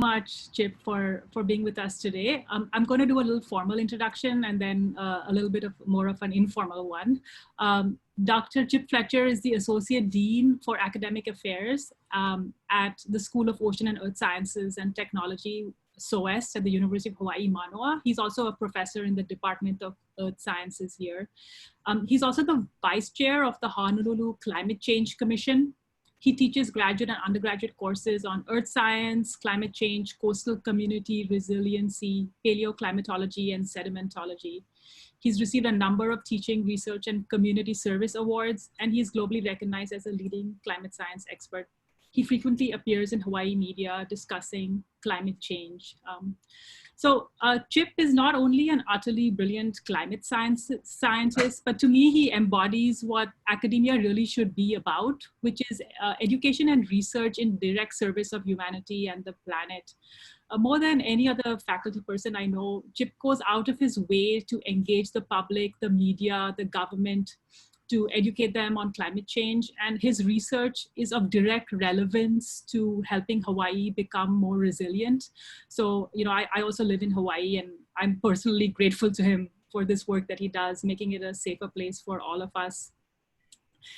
much, Chip, for being with us today. I'm going to do a little formal introduction and then a little bit of more of an informal one. Dr. Chip Fletcher is the Associate Dean for Academic Affairs at the School of Ocean and Earth Sciences and Technology, SOEST, at the University of Hawai'i, Mānoa. He's also a professor in the Department of Earth Sciences here. He's also the Vice Chair of the Honolulu Climate Change Commission. He teaches graduate and undergraduate courses on earth science, climate change, coastal community resiliency, paleoclimatology, and sedimentology. He's received a number of teaching, research, and community service awards, and he's globally recognized as a leading climate science expert. He frequently appears in Hawaii media discussing climate change. Chip is not only an utterly brilliant climate scientist, but to me, he embodies what academia really should be about, which is education and research in direct service of humanity and the planet. More than any other faculty person I know, Chip goes out of his way to engage the public, the media, the government, to educate them on climate change. And his research is of direct relevance to helping Hawaii become more resilient. So, I also live in Hawaii, and I'm personally grateful to him for this work that he does, making it a safer place for all of us.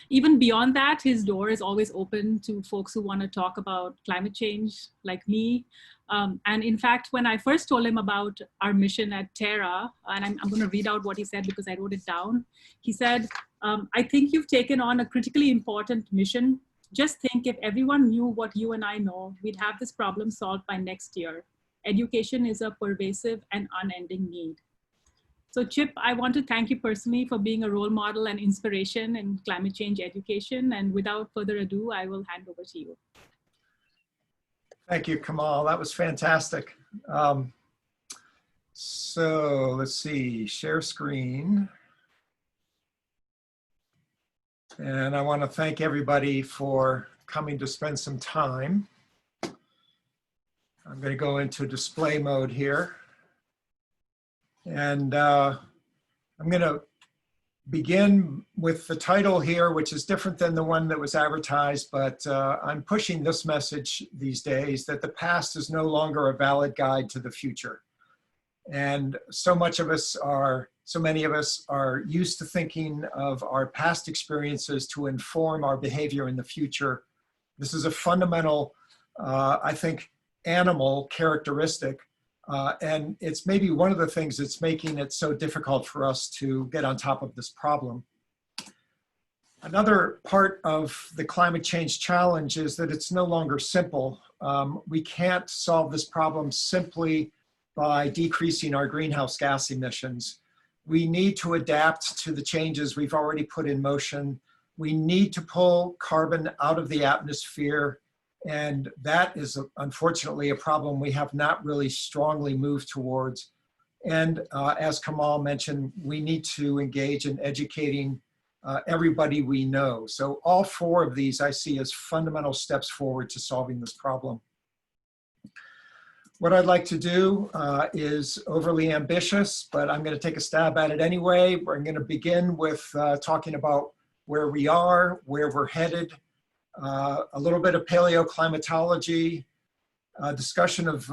Even beyond that, his door is always open to folks who want to talk about climate change, like me. And in fact, when I first told him about our mission at Terra, and I'm going to read out what he said because I wrote it down. He said, I think you've taken on a critically important mission. Just think, if everyone knew what you and I know, we'd have this problem solved by next year. Education is a pervasive and unending need. So Chip, I want to thank you personally for being a role model and inspiration in climate change education. And without further ado, I will hand over to you. Thank you, Kamal. That was fantastic. So let's see, share screen. And I want to thank everybody for coming to spend some time. I'm going to go into display mode here. And I'm going to begin with the title here, which is different than the one that was advertised, but I'm pushing this message these days that the past is no longer a valid guide to the future. And so many of us are used to thinking of our past experiences to inform our behavior in the future. This is a fundamental, I think, animal characteristic. And it's maybe one of the things that's making it so difficult for us to get on top of this problem. Another part of the climate change challenge is that it's no longer simple. We can't solve this problem simply by decreasing our greenhouse gas emissions. We need to adapt to the changes we've already put in motion. We need to pull carbon out of the atmosphere. And that is, unfortunately, a problem we have not really strongly moved towards. And as Kamal mentioned, we need to engage in educating everybody we know. So all four of these I see as fundamental steps forward to solving this problem. What I'd like to do is overly ambitious, but I'm going to take a stab at it anyway. We're going to begin with talking about where we are, where we're headed, a little bit of paleoclimatology, a discussion of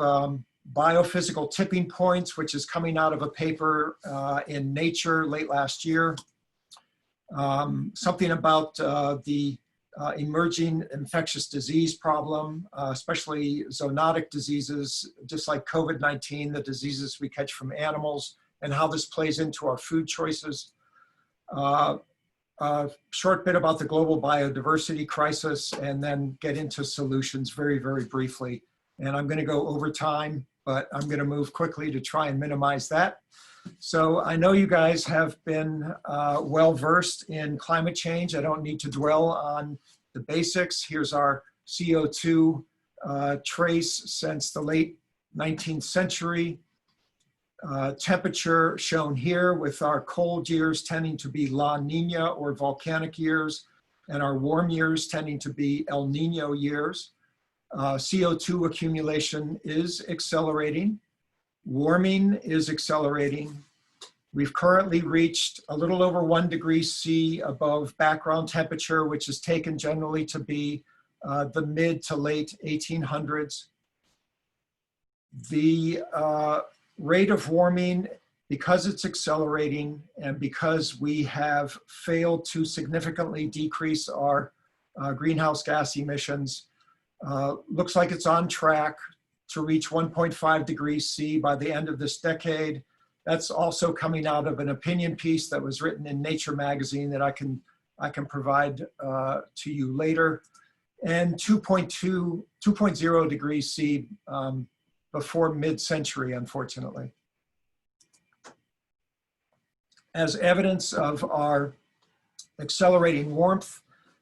biophysical tipping points, which is coming out of a paper in Nature late last year. Something about the emerging infectious disease problem, especially zoonotic diseases, just like COVID-19, the diseases we catch from animals, and how this plays into our food choices. A short bit about the global biodiversity crisis, and then get into solutions very, very briefly. And I'm going to go over time, but I'm going to move quickly to try and minimize that. So I know you guys have been well-versed in climate change. I don't need to dwell on the basics. Here's our CO2 trace since the late 19th century. Temperature shown here with our cold years tending to be La Nina or volcanic years, and our warm years tending to be El Nino years. CO2 accumulation is accelerating. Warming is accelerating. We've currently reached a little over 1 degree C above background temperature, which is taken generally to be the mid to late 1800s. The rate of warming, because it's accelerating and because we have failed to significantly decrease our greenhouse gas emissions, looks like it's on track to reach 1.5 degrees C by the end of this decade. That's also coming out of an opinion piece that was written in Nature magazine that I can provide to you later, and 2.0 degrees C before mid-century, unfortunately. As evidence of our accelerating warmth,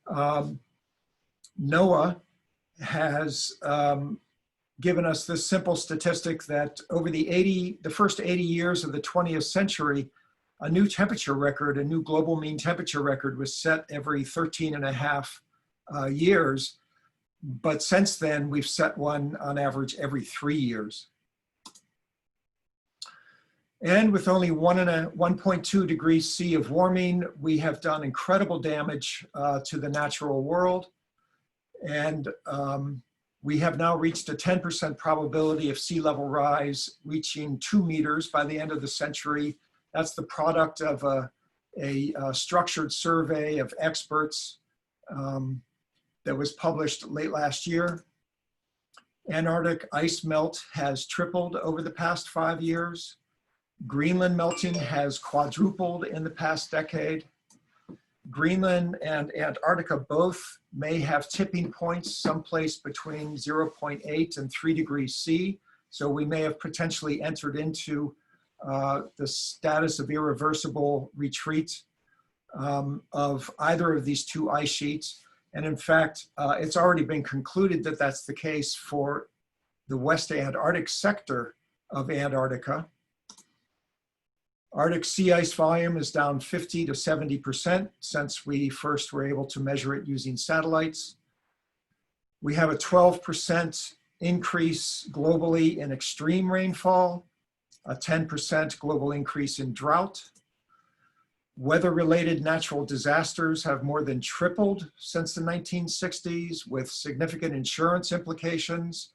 NOAA has given us this simple statistic that over the first 80 years of the 20th century, a new temperature record, a new global mean temperature record was set every 13.5 years. But since then, we've set one on average every 3 years. And with only 1.2 degrees C of warming, we have done incredible damage to the natural world. And we have now reached a 10% probability of sea level rise, reaching 2 meters by the end of the century. That's the product of a structured survey of experts that was published late last year. Antarctic ice melt has tripled over the past 5 years. Greenland melting has quadrupled in the past decade. Greenland and Antarctica both may have tipping points someplace between 0.8 and 3 degrees C. So we may have potentially entered into the status of irreversible retreat of either of these two ice sheets. And in fact, it's already been concluded that that's the case for the West Antarctic sector of Antarctica. Arctic sea ice volume is down 50 to 70% since we first were able to measure it using satellites. We have a 12% increase globally in extreme rainfall, a 10% global increase in drought. Weather-related natural disasters have more than tripled since the 1960s with significant insurance implications.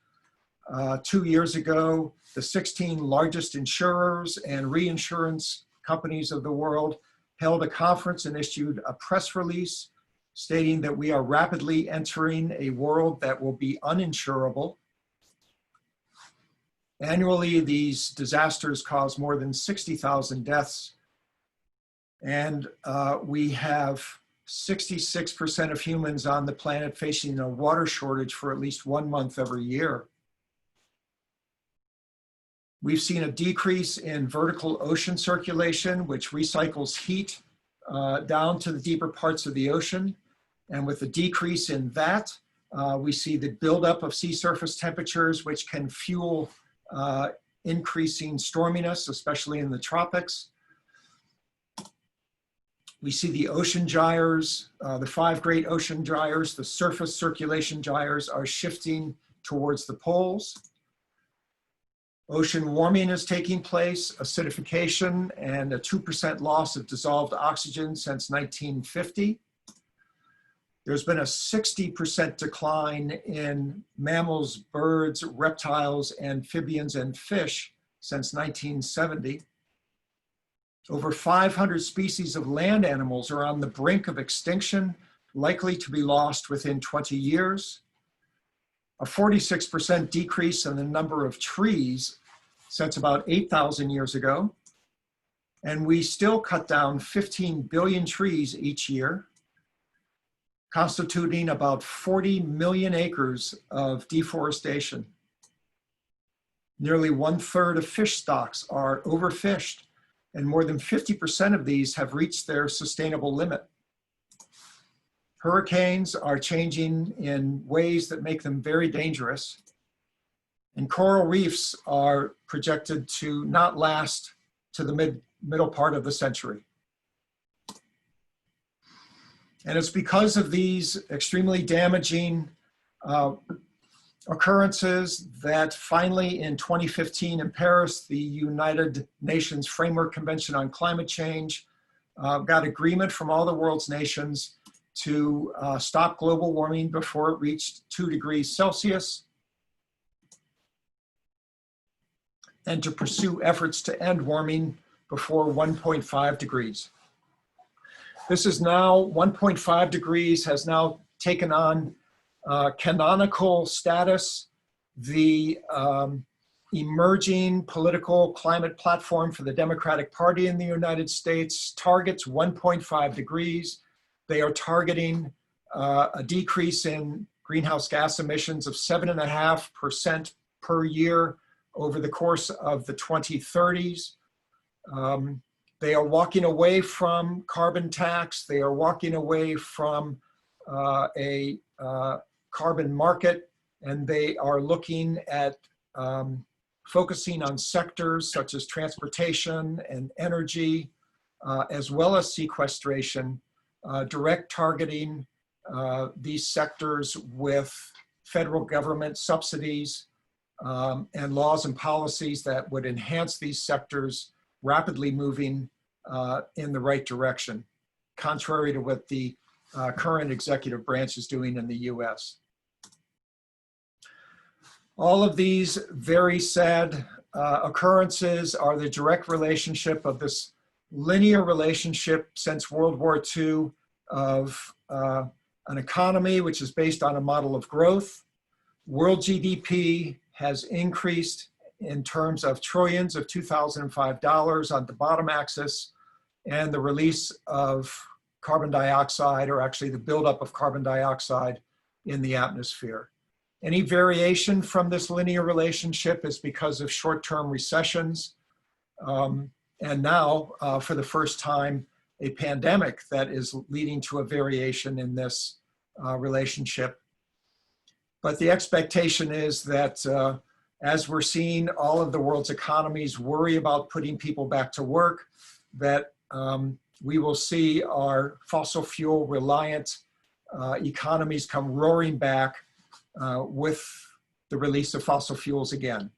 2 years ago, the 16 largest insurers and reinsurance companies of the world held a conference and issued a press release stating that we are rapidly entering a world that will be uninsurable. Annually, these disasters cause more than 60,000 deaths, and we have 66% of humans on the planet facing a water shortage for at least 1 month every year. We've seen a decrease in vertical ocean circulation, which recycles heat down to the deeper parts of the ocean. And with the decrease in that, we see the buildup of sea surface temperatures, which can fuel increasing storminess, especially in the tropics. We see the ocean gyres, the 5 great ocean gyres, the surface circulation gyres are shifting towards the poles. Ocean warming is taking place, acidification, and a 2% loss of dissolved oxygen since 1950. There's been a 60% decline in mammals, birds, reptiles, amphibians, and fish since 1970. Over 500 species of land animals are on the brink of extinction, likely to be lost within 20 years. A 46% decrease in the number of trees since about 8,000 years ago. And we still cut down 15 billion trees each year, constituting about 40 million acres of deforestation. Nearly 1/3 of fish stocks are overfished, and more than 50% of these have reached their sustainable limit. Hurricanes are changing in ways that make them very dangerous, and coral reefs are projected to not last to the middle part of the century. And it's because of these extremely damaging occurrences that finally in 2015 in Paris, the United Nations Framework Convention on Climate Change got agreement from all the world's nations to stop global warming before it reached 2 degrees Celsius. and to pursue efforts to end warming before 1.5 degrees. This is now, 1.5 degrees has now taken on canonical status. The emerging political climate platform for the Democratic Party in the United States targets 1.5 degrees. They are targeting a decrease in greenhouse gas emissions of 7.5% per year over the course of the 2030s. They are walking away from carbon tax. They are walking away from a carbon market, and they are looking at focusing on sectors such as transportation and energy, as well as sequestration, direct targeting these sectors with federal government subsidies and laws and policies that would enhance these sectors, rapidly moving in the right direction, contrary to what the current executive branch is doing in the US. All of these very sad occurrences are the direct relationship of this linear relationship since World War II of an economy which is based on a model of growth. World GDP has increased in terms of trillions of $2005 on the bottom axis, and the release of carbon dioxide, or actually the buildup of carbon dioxide in the atmosphere. Any variation from this linear relationship is because of short-term recessions, and now, for the first time, a pandemic that is leading to a variation in this relationship. But the expectation is that as we're seeing all of the world's economies worry about putting people back to work, that we will see our fossil fuel reliant economies come roaring back with the release of fossil fuels again.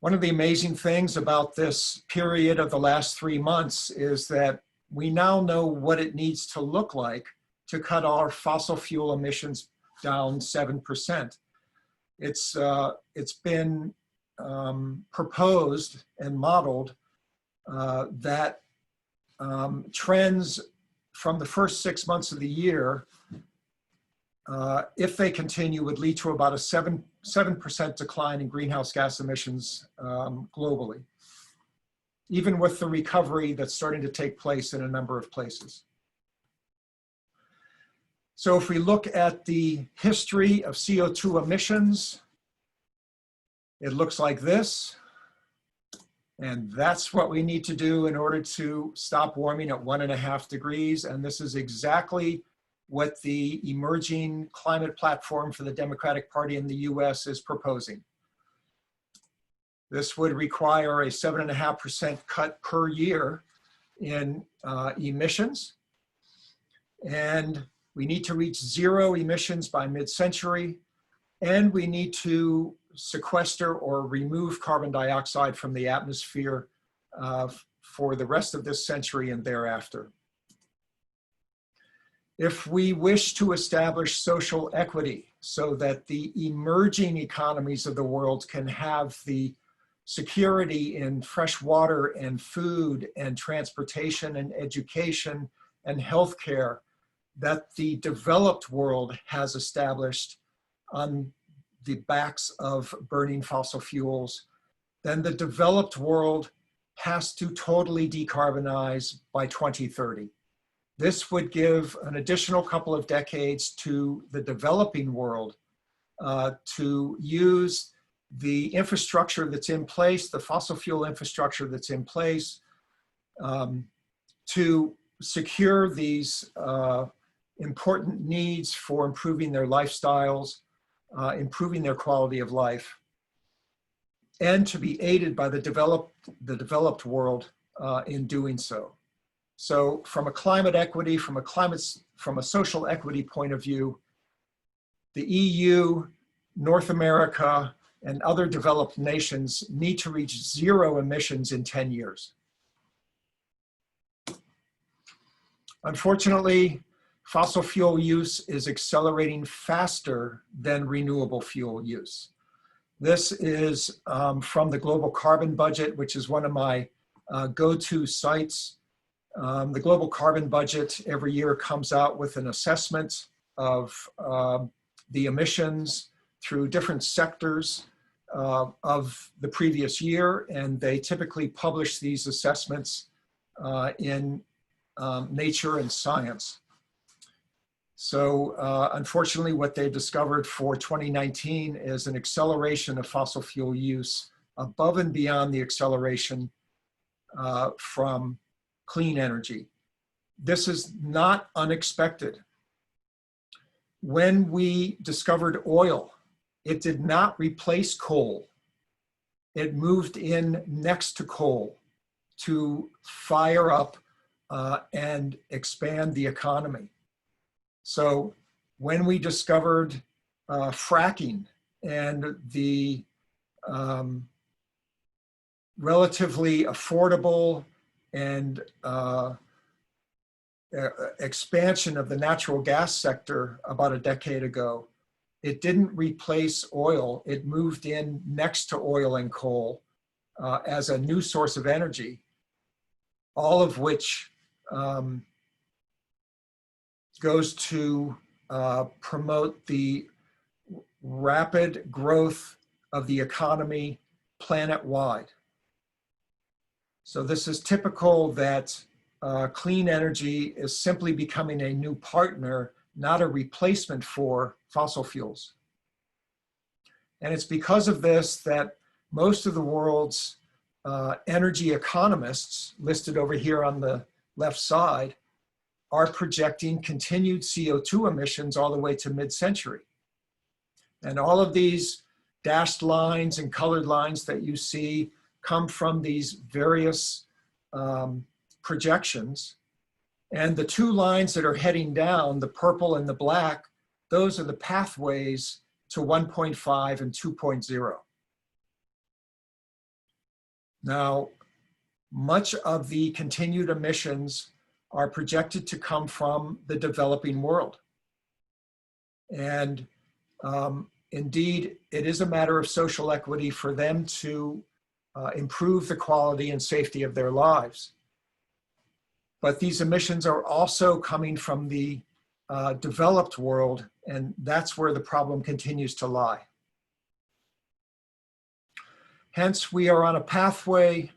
One of the amazing things about this period of the last 3 months is that we now know what it needs to look like to cut our fossil fuel emissions down 7%. It's been proposed and modeled that trends from the first 6 months of the year, if they continue, would lead to about a 7% decline in greenhouse gas emissions globally, even with the recovery that's starting to take place in a number of places. So if we look at the history of CO2 emissions, it looks like this. And that's what we need to do in order to stop warming at 1.5 degrees. And this is exactly what the emerging climate platform for the Democratic Party in the US is proposing. This would require a 7.5% cut per year in emissions. And we need to reach zero emissions by mid-century. And we need to sequester or remove carbon dioxide from the atmosphere for the rest of this century and thereafter. If we wish to establish social equity so that the emerging economies of the world can have the security in fresh water and food and transportation and education and healthcare that the developed world has established on the backs of burning fossil fuels, then the developed world has to totally decarbonize by 2030. This would give an additional couple of decades to the developing world to use the infrastructure that's in place, the fossil fuel infrastructure that's in place, to secure these important needs for improving their lifestyles, improving their quality of life, and to be aided by the developed world in doing so. So from a climate equity, from a social equity point of view, the EU, North America, and other developed nations need to reach zero emissions in 10 years. Unfortunately, fossil fuel use is accelerating faster than renewable fuel use. This is from the Global Carbon Budget, which is one of my go-to sites. The Global Carbon Budget every year comes out with an assessment of the emissions through different sectors of the previous year, and they typically publish these assessments in Nature and Science. So unfortunately, what they discovered for 2019 is an acceleration of fossil fuel use above and beyond the acceleration from clean energy. This is not unexpected. When we discovered oil, it did not replace coal. It moved in next to coal to fire up and expand the economy. So when we discovered fracking and the relatively affordable and expansion of the natural gas sector about a decade ago, it didn't replace oil. It moved in next to oil and coal as a new source of energy, all of which goes to promote the rapid growth of the economy planet-wide. So this is typical that clean energy is simply becoming a new partner, not a replacement for fossil fuels. And it's because of this that most of the world's energy economists, listed over here on the left side, are projecting continued CO2 emissions all the way to mid-century. And all of these dashed lines and colored lines that you see come from these various projections. And the two lines that are heading down, the purple and the black, those are the pathways to 1.5 and 2.0. Now, much of the continued emissions are projected to come from the developing world. And indeed, it is a matter of social equity for them to improve the quality and safety of their lives. But these emissions are also coming from the developed world, and that's where the problem continues to lie. Hence, we are on a pathway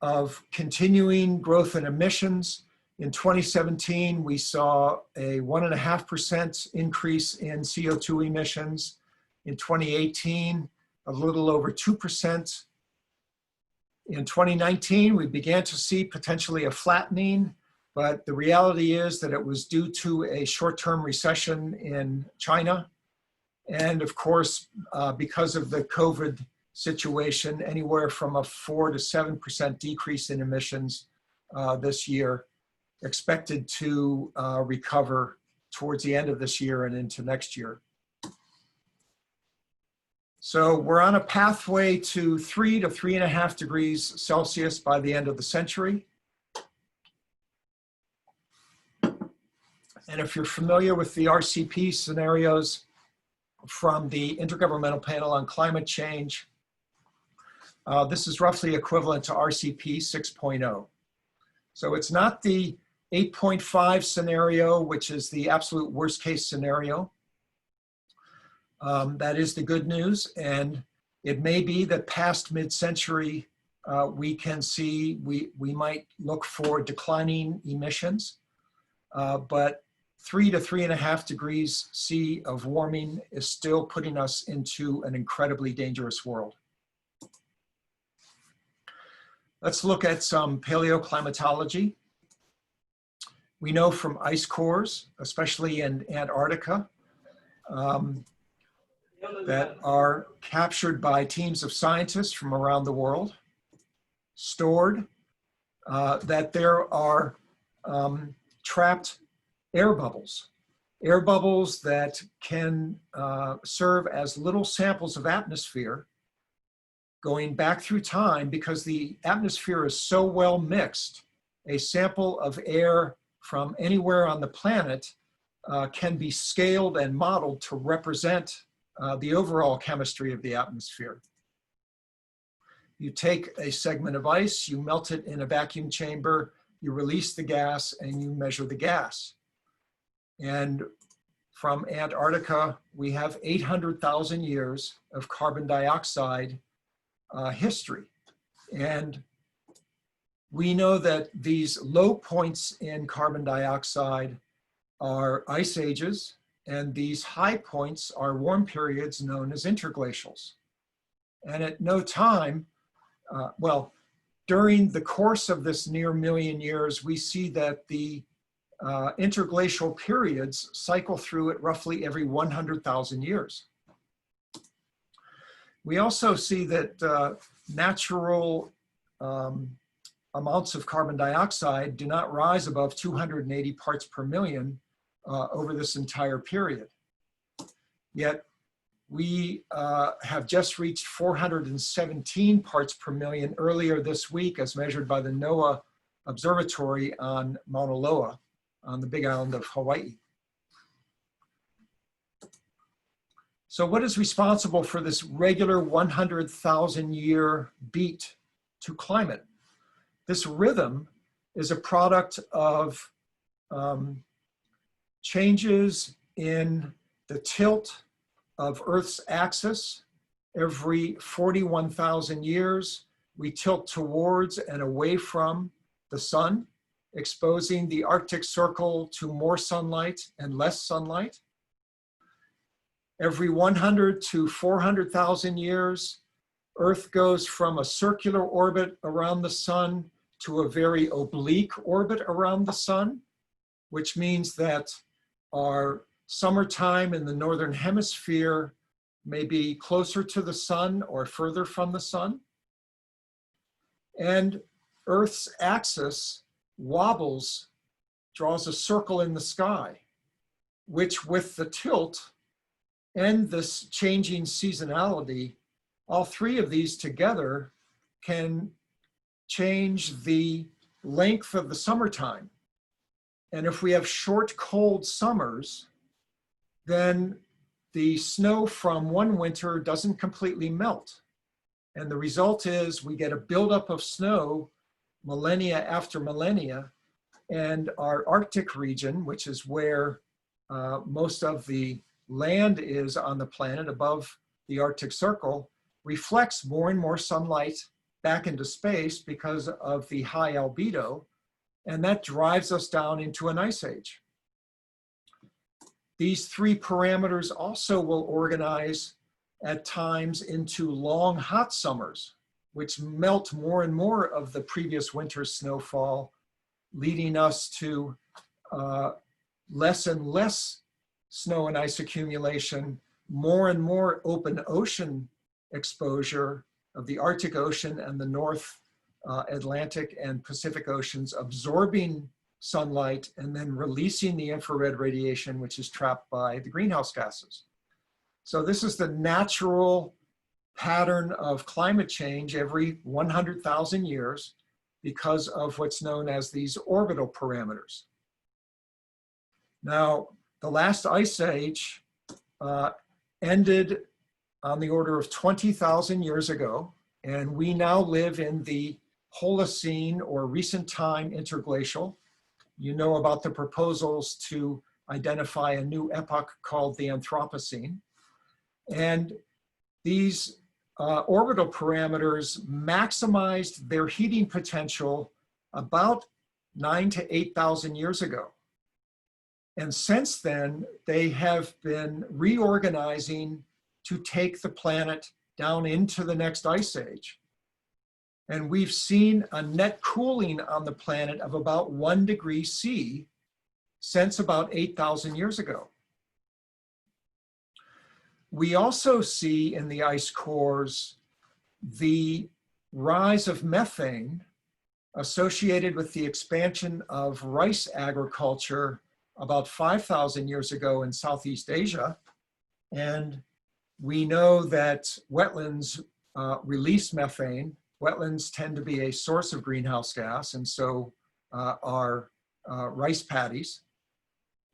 of continuing growth in emissions. In 2017, we saw a 1.5% increase in CO2 emissions. In 2018, a little over 2%. In 2019, we began to see potentially a flattening, but the reality is that it was due to a short-term recession in China. And of course, because of the COVID situation, anywhere from a 4 to 7% decrease in emissions this year, expected to recover towards the end of this year and into next year. So we're on a pathway to 3 to 3.5 degrees Celsius by the end of the century. And if you're familiar with the RCP scenarios from the Intergovernmental Panel on Climate Change, this is roughly equivalent to RCP 6.0. So it's not the 8.5 scenario, which is the absolute worst case scenario. That is the good news. And it may be that past mid-century, we can see, we might look for declining emissions, but 3 to 3.5 degrees C of warming is still putting us into an incredibly dangerous world. Let's look at some paleoclimatology. We know from ice cores, especially in Antarctica, that are captured by teams of scientists from around the world, stored, that there are trapped air bubbles that can serve as little samples of atmosphere going back through time, because the atmosphere is so well mixed. A sample of air from anywhere on the planet can be scaled and modeled to represent the overall chemistry of the atmosphere. You take a segment of ice, you melt it in a vacuum chamber, you release the gas, and you measure the gas. And from Antarctica, we have 800,000 years of carbon dioxide history. And we know that these low points in carbon dioxide are ice ages, and these high points are warm periods known as interglacials. And at no time, during the course of this near million years, we see that the interglacial periods cycle through at roughly every 100,000 years. We also see that natural amounts of carbon dioxide do not rise above 280 parts per million over this entire period. Yet we have just reached 417 parts per million earlier this week as measured by the NOAA Observatory on Mauna Loa on the Big Island of Hawaii. So what is responsible for this regular 100,000 year beat to climate? This rhythm is a product of changes in the tilt of Earth's axis. Every 41,000 years, we tilt towards and away from the sun, exposing the Arctic Circle to more sunlight and less sunlight. Every 100 to 400,000 years, Earth goes from a circular orbit around the sun to a very oblique orbit around the sun, which means that our summertime in the northern hemisphere may be closer to the sun or further from the sun. And Earth's axis wobbles, draws a circle in the sky, which with the tilt and this changing seasonality, all three of these together can change the length of the summertime. And if we have short, cold summers, then the snow from one winter doesn't completely melt. And the result is we get a buildup of snow millennia after millennia, and our Arctic region, which is where most of the land is on the planet above the Arctic Circle, reflects more and more sunlight back into space because of the high albedo, and that drives us down into an ice age. These three parameters also will organize at times into long hot summers, which melt more and more of the previous winter's snowfall, leading us to less and less snow and ice accumulation, more and more open ocean exposure of the Arctic Ocean and the North Atlantic and Pacific Oceans, absorbing sunlight and then releasing the infrared radiation, which is trapped by the greenhouse gases. So this is the natural pattern of climate change every 100,000 years because of what's known as these orbital parameters. Now, the last ice age ended on the order of 20,000 years ago, and we now live in the Holocene or recent time interglacial. You know about the proposals to identify a new epoch called the Anthropocene. And these orbital parameters maximized their heating potential about 9,000 to 8,000 years ago. And since then, they have been reorganizing to take the planet down into the next ice age. And we've seen a net cooling on the planet of about 1 degree C since about 8,000 years ago. We also see in the ice cores the rise of methane associated with the expansion of rice agriculture about 5,000 years ago in Southeast Asia. And we know that wetlands release methane. Wetlands tend to be a source of greenhouse gas, and so are rice paddies.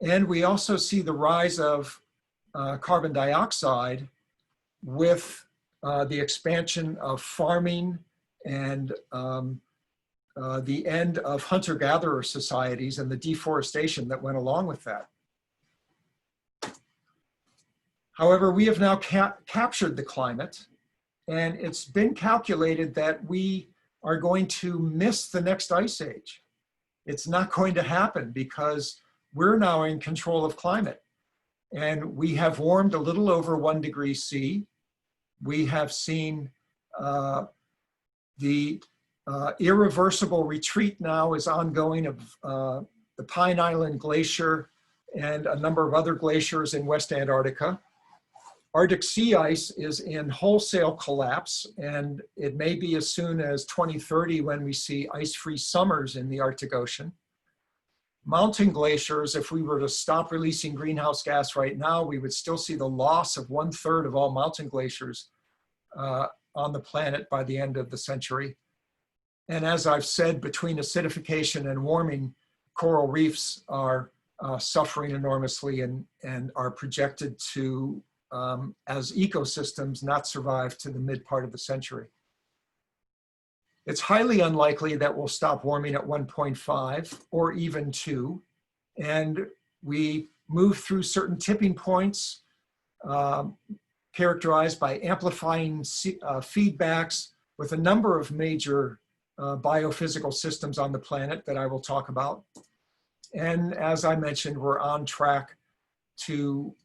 And we also see the rise of carbon dioxide with the expansion of farming and the end of hunter-gatherer societies and the deforestation that went along with that. However, we have now captured the climate, and it's been calculated that we are going to miss the next ice age. It's not going to happen because we're now in control of climate. And we have warmed a little over 1 degree C. We have seen the irreversible retreat now is ongoing of the Pine Island Glacier and a number of other glaciers in West Antarctica. Arctic sea ice is in wholesale collapse, and it may be as soon as 2030 when we see ice-free summers in the Arctic Ocean. Mountain glaciers, if we were to stop releasing greenhouse gas right now, we would still see the loss of 1/3 of all mountain glaciers on the planet by the end of the century. And as I've said, between acidification and warming, coral reefs are suffering enormously and are projected to, as ecosystems, not survive to the mid part of the century. It's highly unlikely that we'll stop warming at 1.5 or even 2. And we move through certain tipping points characterized by amplifying feedbacks with a number of major biophysical systems on the planet that I will talk about. And as I mentioned, we're on track to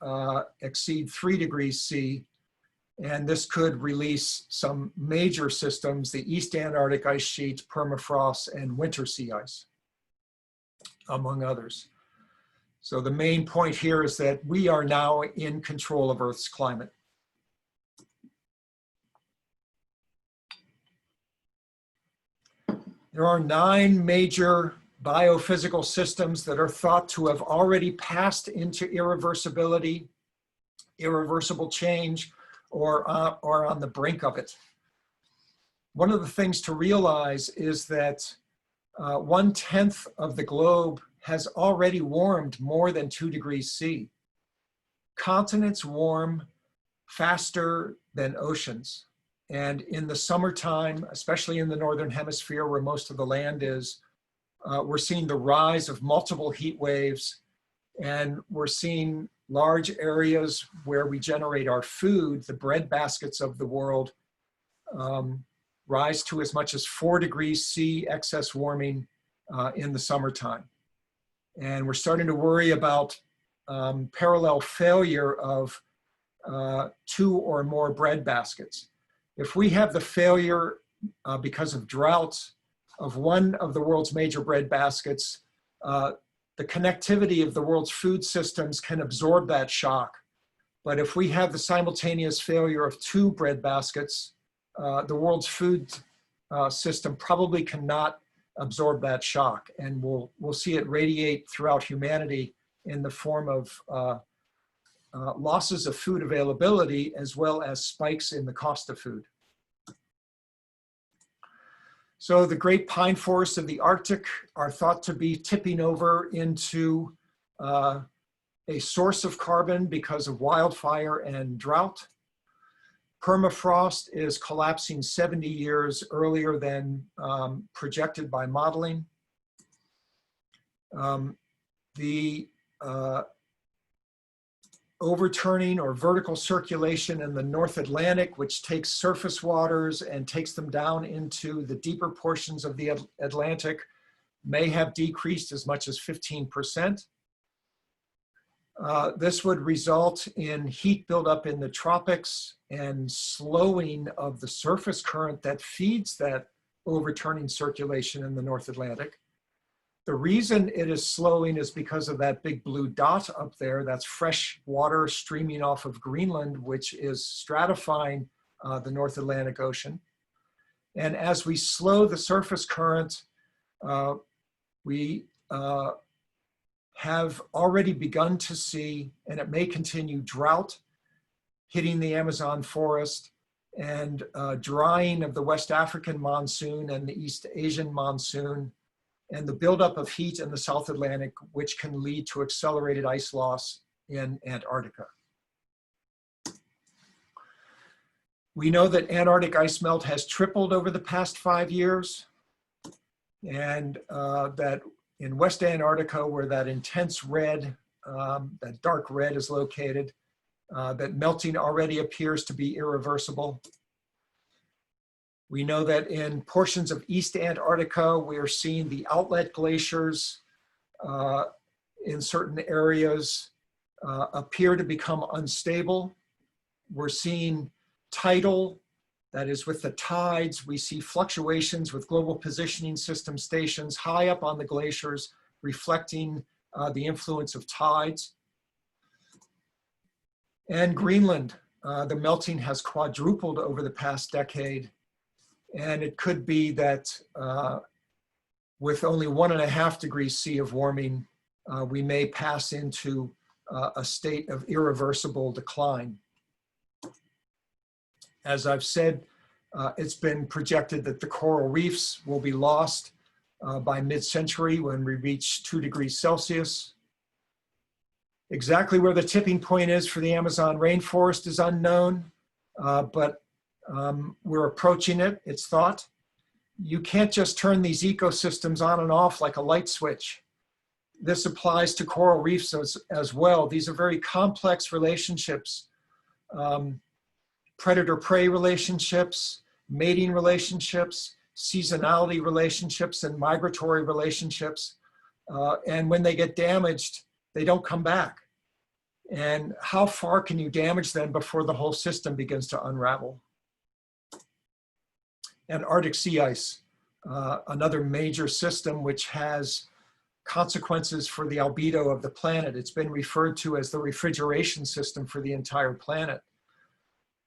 exceed 3 degrees C. And this could release some major systems, the East Antarctic ice sheet, permafrost, and winter sea ice, among others. So the main point here is that we are now in control of Earth's climate. There are 9 major biophysical systems that are thought to have already passed into irreversibility, irreversible change, or on the brink of it. One of the things to realize is that 1/10 of the globe has already warmed more than 2 degrees C. Continents warm faster than oceans. And in the summertime, especially in the Northern Hemisphere where most of the land is, we're seeing the rise of multiple heat waves, and we're seeing large areas where we generate our food, the bread baskets of the world, rise to as much as 4 degrees C excess warming in the summertime. And we're starting to worry about parallel failure of 2 or more bread baskets. If we have the failure because of drought of one of the world's major bread baskets, the connectivity of the world's food systems can absorb that shock. But if we have the simultaneous failure of 2 bread baskets, the world's food system probably cannot absorb that shock. And we'll see it radiate throughout humanity in the form of losses of food availability as well as spikes in the cost of food. So the great pine forests of the Arctic are thought to be tipping over into a source of carbon because of wildfire and drought. Permafrost is collapsing 70 years earlier than projected by modeling. The overturning or vertical circulation in the North Atlantic, which takes surface waters and takes them down into the deeper portions of the Atlantic, may have decreased as much as 15%. This would result in heat buildup in the tropics and slowing of the surface current that feeds that overturning circulation in the North Atlantic. The reason it is slowing is because of that big blue dot up there. That's fresh water streaming off of Greenland, which is stratifying the North Atlantic Ocean. And as we slow the surface current, we have already begun to see, and it may continue, drought hitting the Amazon forest and drying of the West African monsoon and the East Asian monsoon, and the buildup of heat in the South Atlantic, which can lead to accelerated ice loss in Antarctica. We know that Antarctic ice melt has tripled over the past 5 years, and that in West Antarctica, where that intense red, that dark red is located, that melting already appears to be irreversible. We know that in portions of East Antarctica, we are seeing the outlet glaciers in certain areas appear to become unstable. We're seeing tidal, that is with the tides. We see fluctuations with global positioning system stations high up on the glaciers, reflecting the influence of tides. And Greenland, the melting has quadrupled over the past decade. And it could be that with only 1.5 degrees C of warming, we may pass into a state of irreversible decline. As I've said, it's been projected that the coral reefs will be lost by mid-century when we reach 2 degrees Celsius. Exactly where the tipping point is for the Amazon rainforest is unknown, but we're approaching it, it's thought. You can't just turn these ecosystems on and off like a light switch. This applies to coral reefs as well. These are very complex relationships. Predator-prey relationships, mating relationships, seasonality relationships, and migratory relationships. And when they get damaged, they don't come back. And how far can you damage them before the whole system begins to unravel? And Arctic sea ice, another major system which has consequences for the albedo of the planet. It's been referred to as the refrigeration system for the entire planet.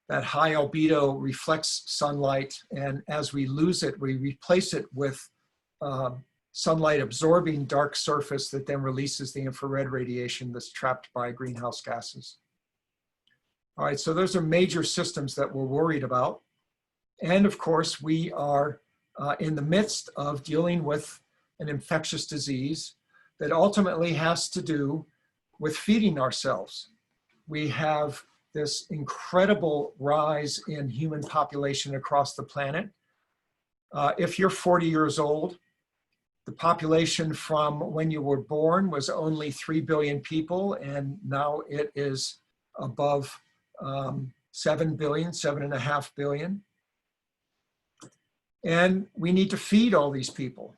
That high albedo reflects sunlight, and as we lose it, we replace it with sunlight absorbing dark surface that then releases the infrared radiation that's trapped by greenhouse gases. All right, so those are major systems that we're worried about. And of course, we are in the midst of dealing with an infectious disease that ultimately has to do with feeding ourselves. We have this incredible rise in human population across the planet. If you're 40 years old, the population from when you were born was only 3 billion people, and now it is above 7 billion, 7.5 billion. And we need to feed all these people.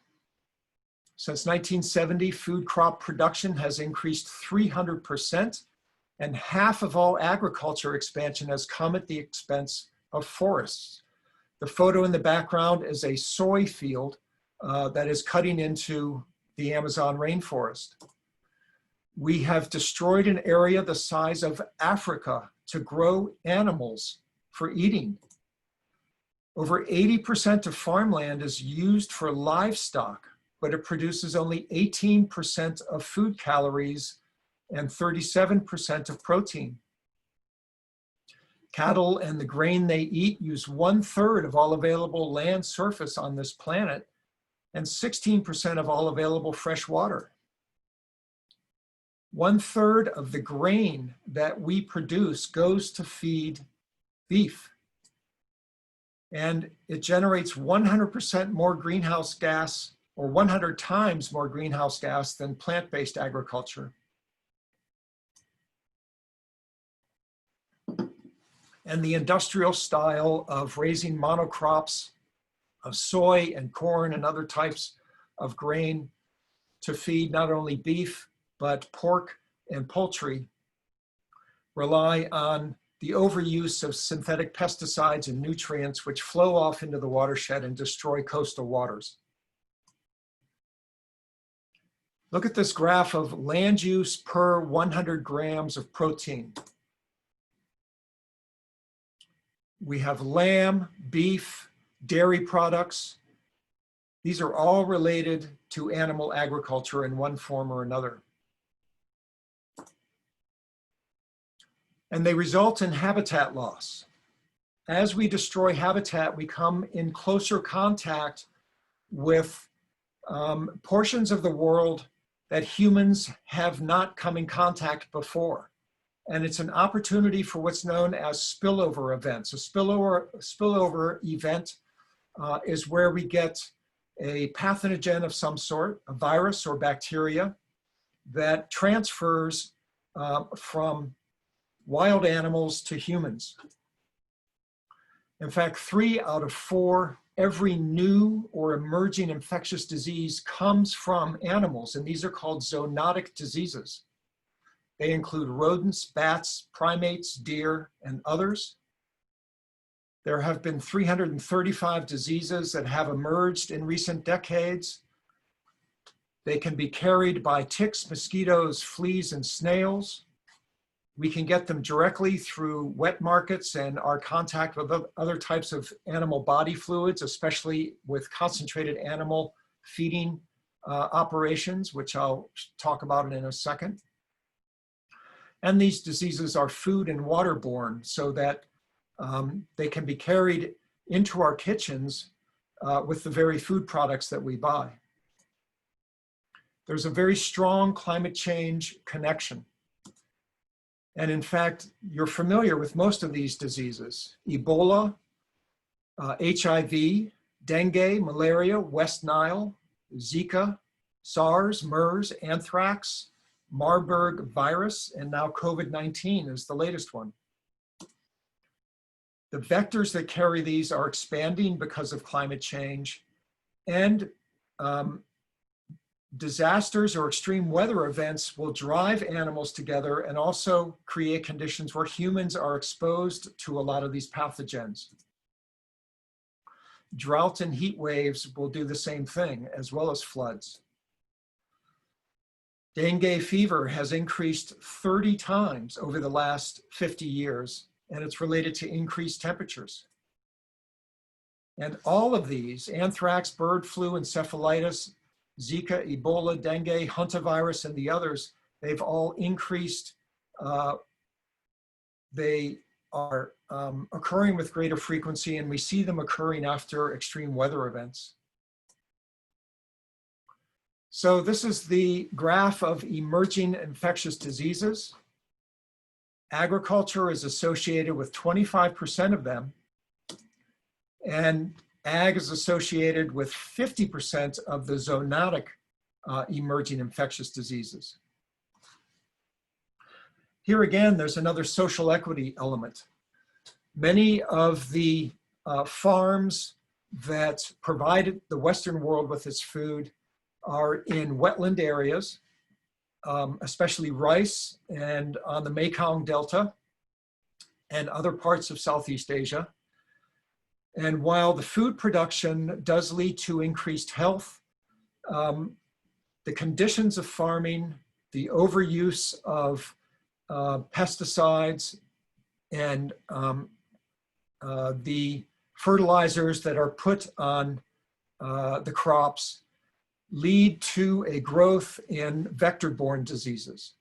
Since 1970, food crop production has increased 300%, and half of all agriculture expansion has come at the expense of forests. The photo in the background is a soy field that is cutting into the Amazon rainforest. We have destroyed an area the size of Africa to grow animals for eating. Over 80% of farmland is used for livestock, but it produces only 18% of food calories and 37% of protein. Cattle and the grain they eat use 1/3 of all available land surface on this planet and 16% of all available fresh water. 1/3 of the grain that we produce goes to feed beef. And it generates 100% more greenhouse gas, or 100 times more greenhouse gas than plant-based agriculture. And the industrial style of raising monocrops of soy and corn and other types of grain to feed not only beef, but pork and poultry rely on the overuse of synthetic pesticides and nutrients which flow off into the watershed and destroy coastal waters. Look at this graph of land use per 100 grams of protein. We have lamb, beef, dairy products. These are all related to animal agriculture in one form or another. And they result in habitat loss. As we destroy habitat, we come in closer contact with portions of the world that humans have not come in contact before. And it's an opportunity for what's known as spillover events. A spillover event is where we get a pathogen of some sort, a virus or bacteria, that transfers from wild animals to humans. In fact, 3 out of 4 every new or emerging infectious disease comes from animals, and these are called zoonotic diseases. They include rodents, bats, primates, deer, and others. There have been 335 diseases that have emerged in recent decades. They can be carried by ticks, mosquitoes, fleas, and snails. We can get them directly through wet markets and our contact with other types of animal body fluids, especially with concentrated animal feeding operations, which I'll talk about in a second. And these diseases are food and waterborne, so that they can be carried into our kitchens with the very food products that we buy. There's a very strong climate change connection. And in fact, you're familiar with most of these diseases: Ebola, HIV, dengue, malaria, West Nile, Zika, SARS, MERS, anthrax, Marburg virus, and now COVID-19 is the latest one. The vectors that carry these are expanding because of climate change, and disasters or extreme weather events will drive animals together and also create conditions where humans are exposed to a lot of these pathogens. Drought and heat waves will do the same thing, as well as floods. Dengue fever has increased 30 times over the last 50 years, and it's related to increased temperatures. And all of these, anthrax, bird flu, encephalitis, Zika, Ebola, dengue, hantavirus, and the others, they've all increased. They are occurring with greater frequency, and we see them occurring after extreme weather events. So this is the graph of emerging infectious diseases. Agriculture is associated with 25% of them, and ag is associated with 50% of the zoonotic emerging infectious diseases. Here again, there's another social equity element. Many of the farms that provided the Western world with its food are in wetland areas, especially rice and on the Mekong Delta and other parts of Southeast Asia. And while the food production does lead to increased health, the conditions of farming, the overuse of pesticides, and the fertilizers that are put on the crops lead to a growth in vector-borne diseases.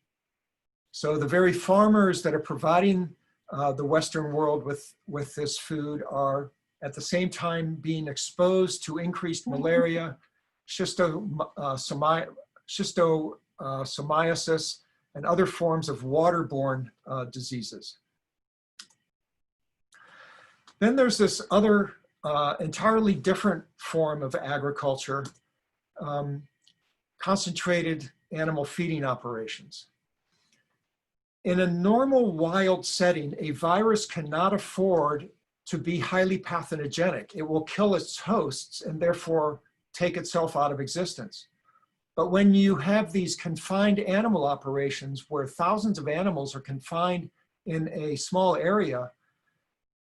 So the very farmers that are providing the Western world with this food are at the same time being exposed to increased malaria, schistosomiasis, and other forms of waterborne diseases. Then there's this other entirely different form of agriculture, concentrated animal feeding operations. In a normal wild setting, a virus cannot afford to be highly pathogenic. It will kill its hosts and therefore take itself out of existence. But when you have these confined animal operations where thousands of animals are confined in a small area,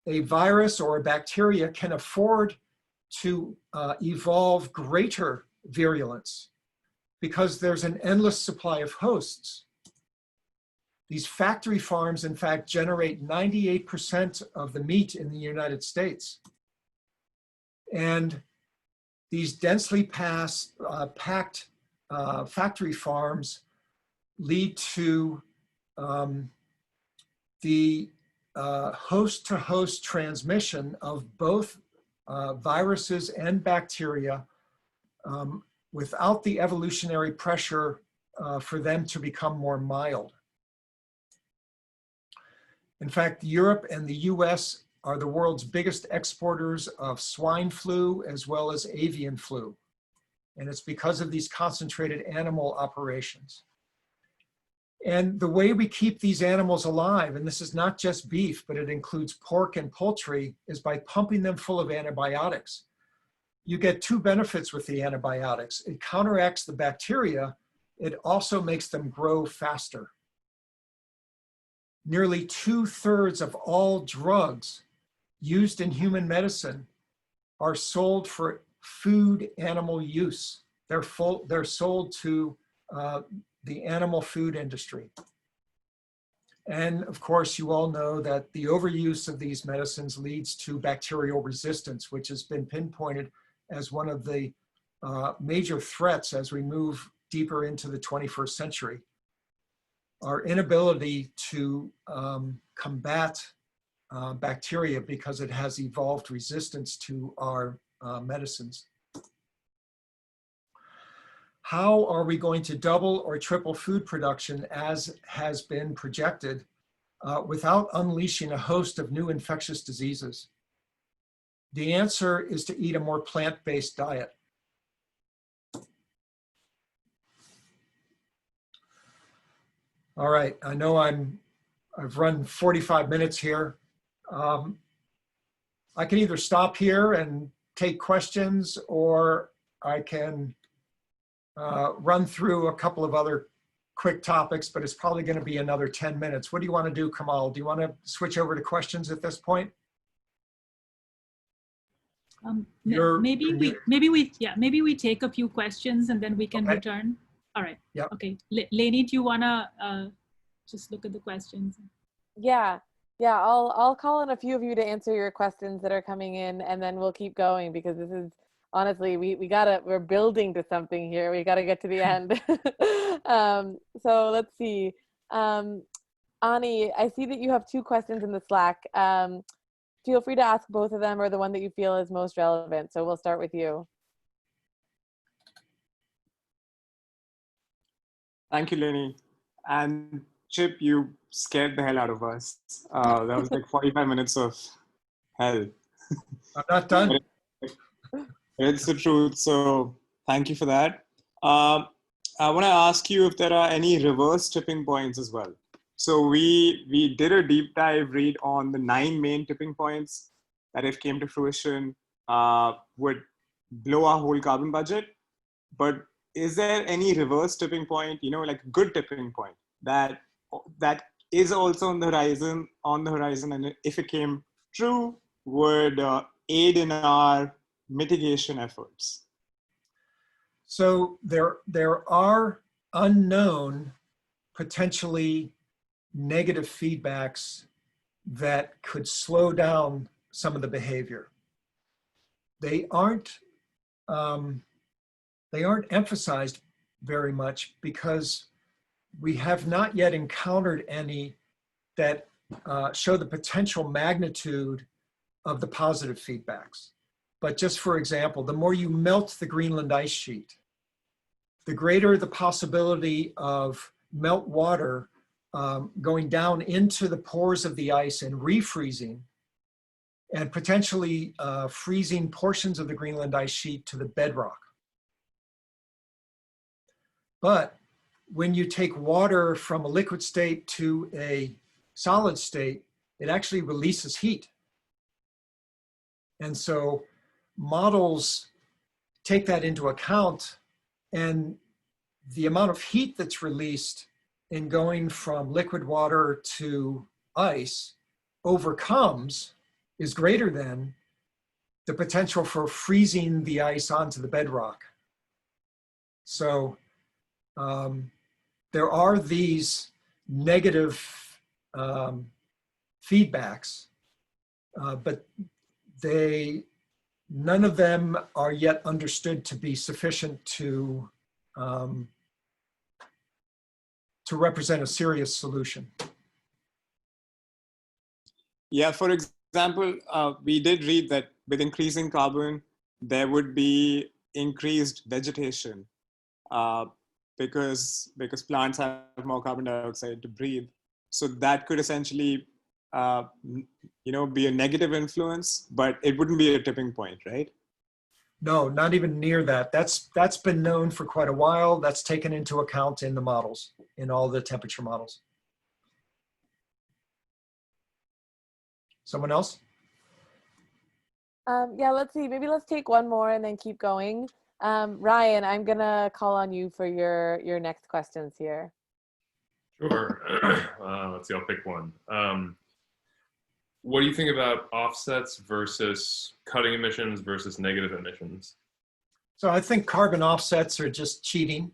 a virus or a bacteria can afford to evolve greater virulence because there's an endless supply of hosts. These factory farms, in fact, generate 98% of the meat in the United States. And these densely packed factory farms lead to the host-to-host transmission of both viruses and bacteria without the evolutionary pressure for them to become more mild. In fact, Europe and the US are the world's biggest exporters of swine flu as well as avian flu. And it's because of these concentrated animal operations. And the way we keep these animals alive, and this is not just beef, but it includes pork and poultry, is by pumping them full of antibiotics. You get two benefits with the antibiotics. It counteracts the bacteria. It also makes them grow faster. Nearly 2/3 of all drugs used in human medicine are sold for food animal use. They're sold to the animal food industry. And of course, you all know that the overuse of these medicines leads to bacterial resistance, which has been pinpointed as one of the major threats as we move deeper into the 21st century. Our inability to combat bacteria because it has evolved resistance to our medicines. How are we going to double or triple food production as has been projected without unleashing a host of new infectious diseases? The answer is to eat a more plant-based diet. All right, I know I've run 45 minutes here. I can either stop here and take questions, or I can run through a couple of other quick topics, but it's probably going to be another 10 minutes. What do you want to do, Kamal? Do you want to switch over to questions at this point? Maybe we take a few questions and then we can return. All right. Yeah. Okay. Lainey, do you want to just look at the questions? Yeah. I'll call on a few of you to answer your questions that are coming in, and then we'll keep going, because this is honestly, we're building to something here. We gotta get to the end. So let's see. Ani, I see that you have two questions in the Slack. Feel free to ask both of them, or the one that you feel is most relevant. So we'll start with you. Thank you, Lenny. And Chip, you scared the hell out of us. That was like 45 minutes of hell. I'm not done. It's the truth. So thank you for that. I want to ask you if there are any reverse tipping points as well. So we did a deep dive read on the 9 main tipping points that, if came to fruition, would blow our whole carbon budget. But is there any reverse tipping point, like a good tipping point that is also on the horizon, and if it came true, would aid in our mitigation efforts? So there are unknown, potentially negative feedbacks that could slow down some of the behavior. They aren't emphasized very much because we have not yet encountered any that show the potential magnitude of the positive feedbacks. But just for example, the more you melt the Greenland ice sheet, the greater the possibility of melt water going down into the pores of the ice and refreezing, and potentially freezing portions of the Greenland ice sheet to the bedrock. But when you take water from a liquid state to a solid state, it actually releases heat. And so models take that into account, and the amount of heat that's released in going from liquid water to ice is greater than the potential for freezing the ice onto the bedrock. So there are these negative feedbacks, but none of them are yet understood to be sufficient to represent a serious solution. Yeah, for example, we did read that with increasing carbon, there would be increased vegetation because plants have more carbon dioxide to breathe. So that could essentially be a negative influence, but it wouldn't be a tipping point, right? No, not even near that. That's been known for quite a while. That's taken into account in the models, in all the temperature models. Someone else? Yeah, let's see. Maybe let's take one more and then keep going. Ryan, I'm gonna call on you for your next questions here. Sure. Let's see, I'll pick one. What do you think about offsets versus cutting emissions versus negative emissions? So I think carbon offsets are just cheating.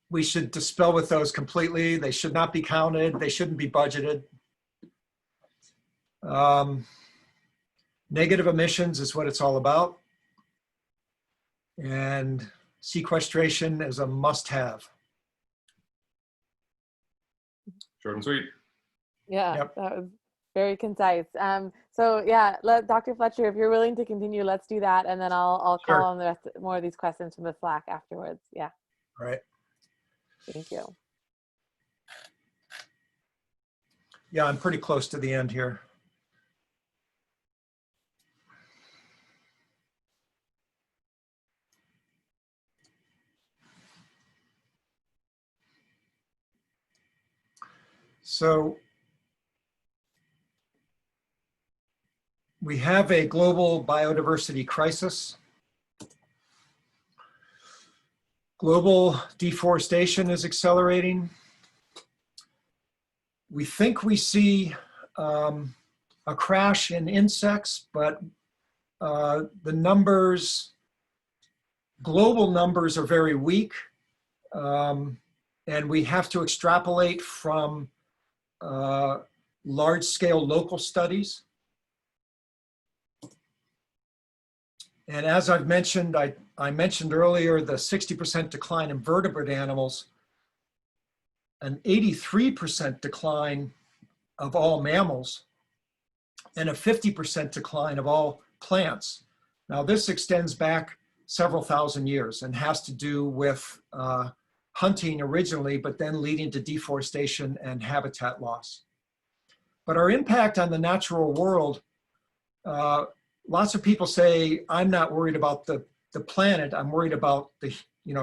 We should dispel with those completely. They should not be counted. They shouldn't be budgeted. Negative emissions is what it's all about. And sequestration is a must-have. Short and sweet. Yeah, Yep. that was very concise. So yeah, Dr. Fletcher, if you're willing to continue, let's do that, and then I'll Sure. call on the rest, more of these questions from the Slack afterwards. Yeah. All right. Thank you. Yeah, I'm pretty close to the end here. So we have a global biodiversity crisis. Global deforestation is accelerating. We think we see a crash in insects, but the numbers, global numbers are very weak. And we have to extrapolate from large-scale local studies. And as I've mentioned, I mentioned earlier the 60% decline in vertebrate animals, an 83% decline of all mammals, and a 50% decline of all plants. Now this extends back several thousand years and has to do with hunting originally, but then leading to deforestation and habitat loss. But our impact on the natural world, lots of people say, I'm not worried about the planet, I'm worried about the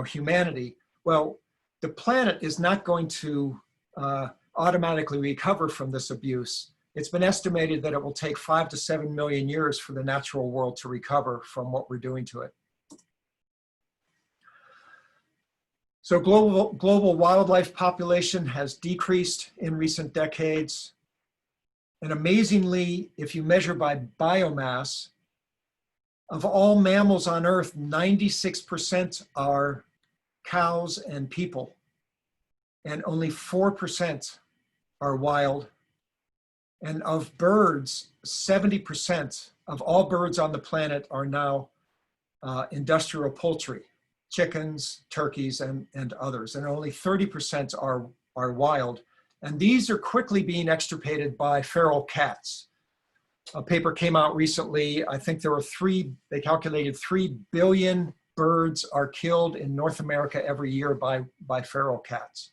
humanity. Well, the planet is not going to automatically recover from this abuse. It's been estimated that it will take 5 to 7 million years for the natural world to recover from what we're doing to it. So global wildlife population has decreased in recent decades. And amazingly, if you measure by biomass, of all mammals on Earth, 96% are cows and people, and only 4% are wild. And of birds, 70% of all birds on the planet are now industrial poultry, chickens, turkeys, and others, and only 30% are wild. And these are quickly being extirpated by feral cats. A paper came out recently, I think there were they calculated 3 billion birds are killed in North America every year by feral cats.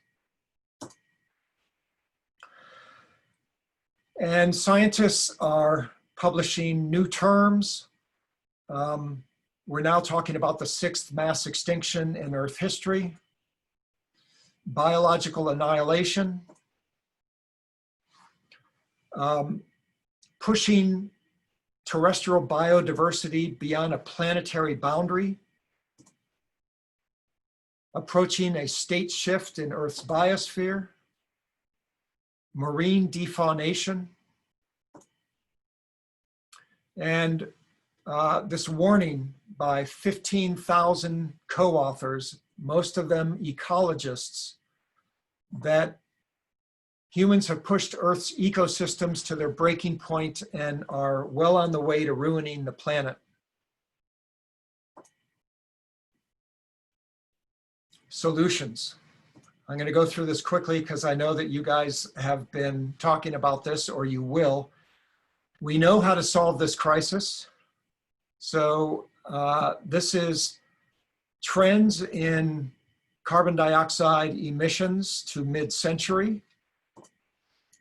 And scientists are publishing new terms. We're now talking about the 6th mass extinction in Earth history, biological annihilation, pushing terrestrial biodiversity beyond a planetary boundary, approaching a state shift in Earth's biosphere, marine defaunation, and this warning by 15,000 co-authors, most of them ecologists, that humans have pushed Earth's ecosystems to their breaking point and are well on the way to ruining the planet. Solutions. I'm going to go through this quickly because I know that you guys have been talking about this, or you will. We know how to solve this crisis. So this is trends in carbon dioxide emissions to mid-century.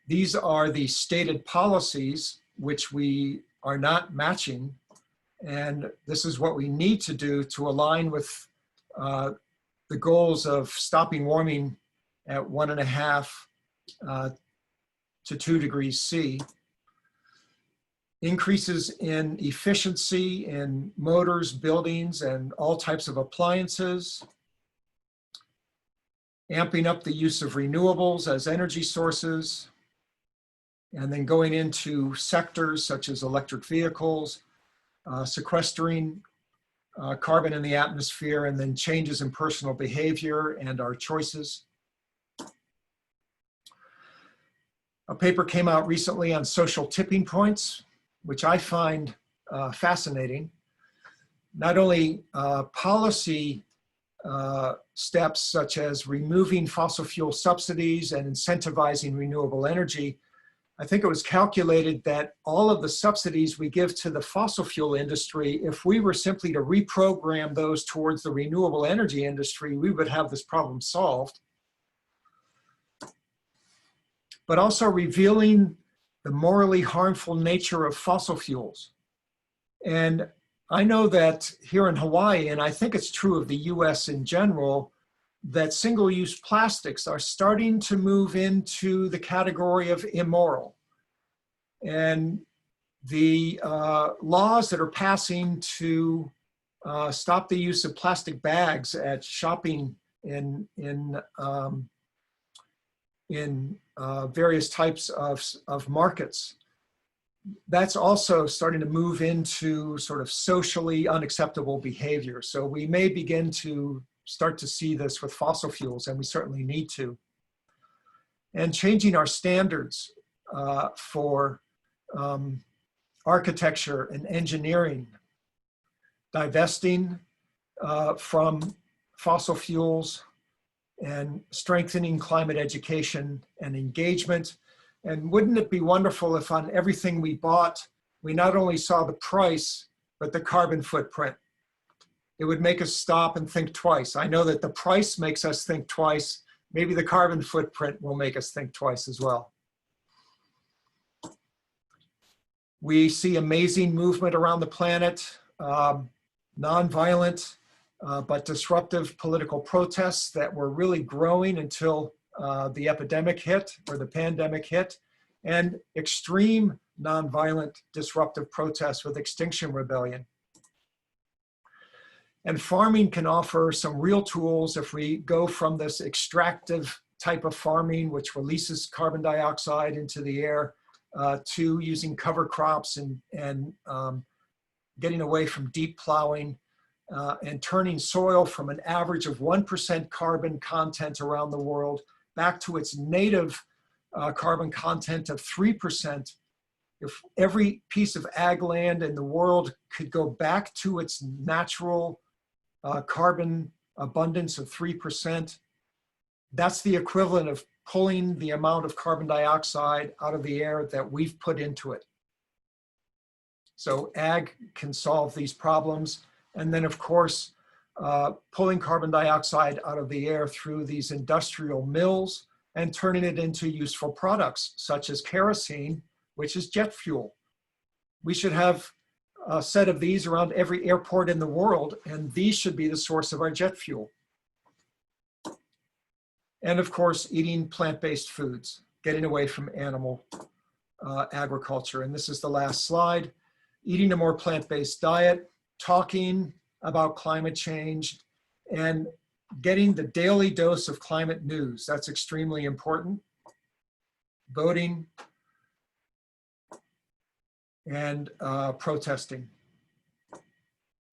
these are the stated policies which we are not matching. And this is what we need to do to align with the goals of stopping warming at 1.5 to 2 degrees C. Increases in efficiency in motors, buildings, and all types of appliances. Amping up the use of renewables as energy sources. And then going into sectors such as electric vehicles, sequestering carbon in the atmosphere, and then changes in personal behavior and our choices. A paper came out recently on social tipping points, which I find fascinating. Not only policy steps such as removing fossil fuel subsidies and incentivizing renewable energy. I think it was calculated that all of the subsidies we give to the fossil fuel industry, if we were simply to reprogram those towards the renewable energy industry, we would have this problem solved. But also revealing the morally harmful nature of fossil fuels. And I know that here in Hawaii, and I think it's true of the US in general, that single-use plastics are starting to move into the category of immoral. And the laws that are passing to stop the use of plastic bags at shopping in various types of markets, that's also starting to move into sort of socially unacceptable behavior. So we may begin to start to see this with fossil fuels, and we certainly need to. And changing our standards for architecture and engineering, divesting from fossil fuels, and strengthening climate education and engagement. And wouldn't it be wonderful if on everything we bought, we not only saw the price, but the carbon footprint? It would make us stop and think twice. I know that the price makes us think twice. Maybe the carbon footprint will make us think twice as well. We see amazing movement around the planet, nonviolent, but disruptive political protests that were really growing until the epidemic hit or the pandemic hit, and extreme nonviolent disruptive protests with Extinction Rebellion. And farming can offer some real tools if we go from this extractive type of farming, which releases carbon dioxide into the air, to using cover crops and getting away from deep plowing, and turning soil from an average of 1% carbon content around the world back to its native carbon content of 3%. If every piece of ag land in the world could go back to its natural carbon abundance of 3%, that's the equivalent of pulling the amount of carbon dioxide out of the air that we've put into it. So ag can solve these problems. And then of course, pulling carbon dioxide out of the air through these industrial mills and turning it into useful products such as kerosene, which is jet fuel. We should have a set of these around every airport in the world, and these should be the source of our jet fuel. And of course, eating plant-based foods, getting away from animal agriculture. And this is the last slide. Eating a more plant-based diet, talking about climate change, and getting the daily dose of climate news. That's extremely important. Voting and protesting.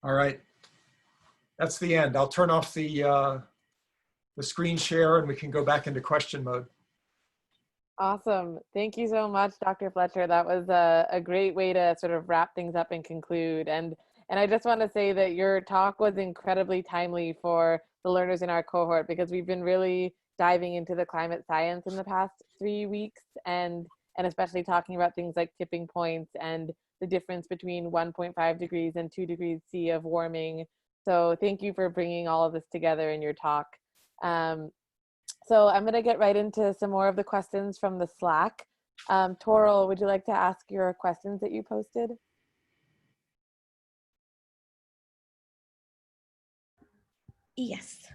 All right, that's the end. I'll turn off the screen share and we can go back into question mode. Awesome. Thank you so much, Dr. Fletcher. That was a great way to sort of wrap things up and conclude. And I just want to say that your talk was incredibly timely for the learners in our cohort, because we've been really diving into the climate science in the past 3 weeks, and especially talking about things like tipping points and the difference between 1.5 degrees and 2 degrees C of warming. So thank you for bringing all of this together in your talk. So I'm going to get right into some more of the questions from the Slack. Toral, would you like to ask your questions that you posted? Yes,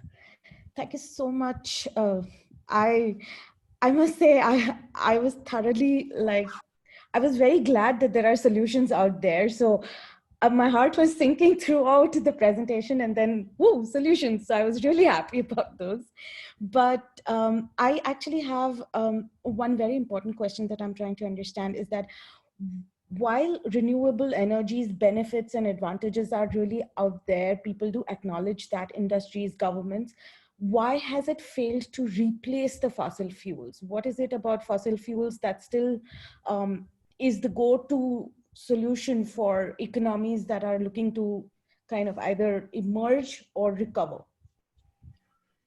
thank you so much. I must say I was thoroughly I was very glad that there are solutions out there. So my heart was sinking throughout the presentation, and then woo, solutions. So I was really happy about those. But I actually have one very important question that I'm trying to understand is that while renewable energies benefits and advantages are really out there, people do acknowledge that, industries, governments, why has it failed to replace the fossil fuels? What is it about fossil fuels that still is the go-to solution for economies that are looking to kind of either emerge or recover?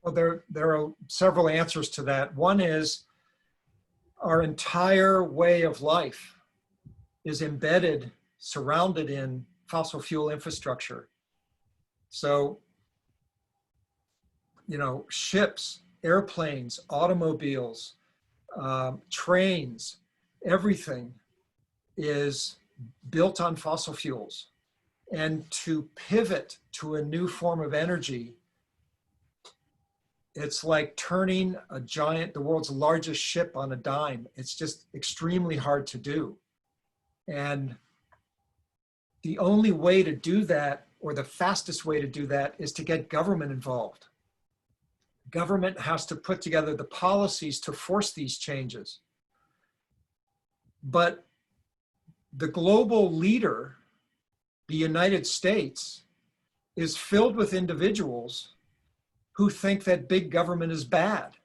Well, there are several answers to that. One is our entire way of life is embedded, surrounded in fossil fuel infrastructure. So, you know, ships, airplanes, automobiles, trains, everything is built on fossil fuels. And to pivot to a new form of energy, it's like turning the world's largest ship on a dime. It's just extremely hard to do. And the only way to do that, or the fastest way to do that, is to get government involved. Government has to put together the policies to force these changes. But the global leader, the United States, is filled with individuals who think that big government is bad.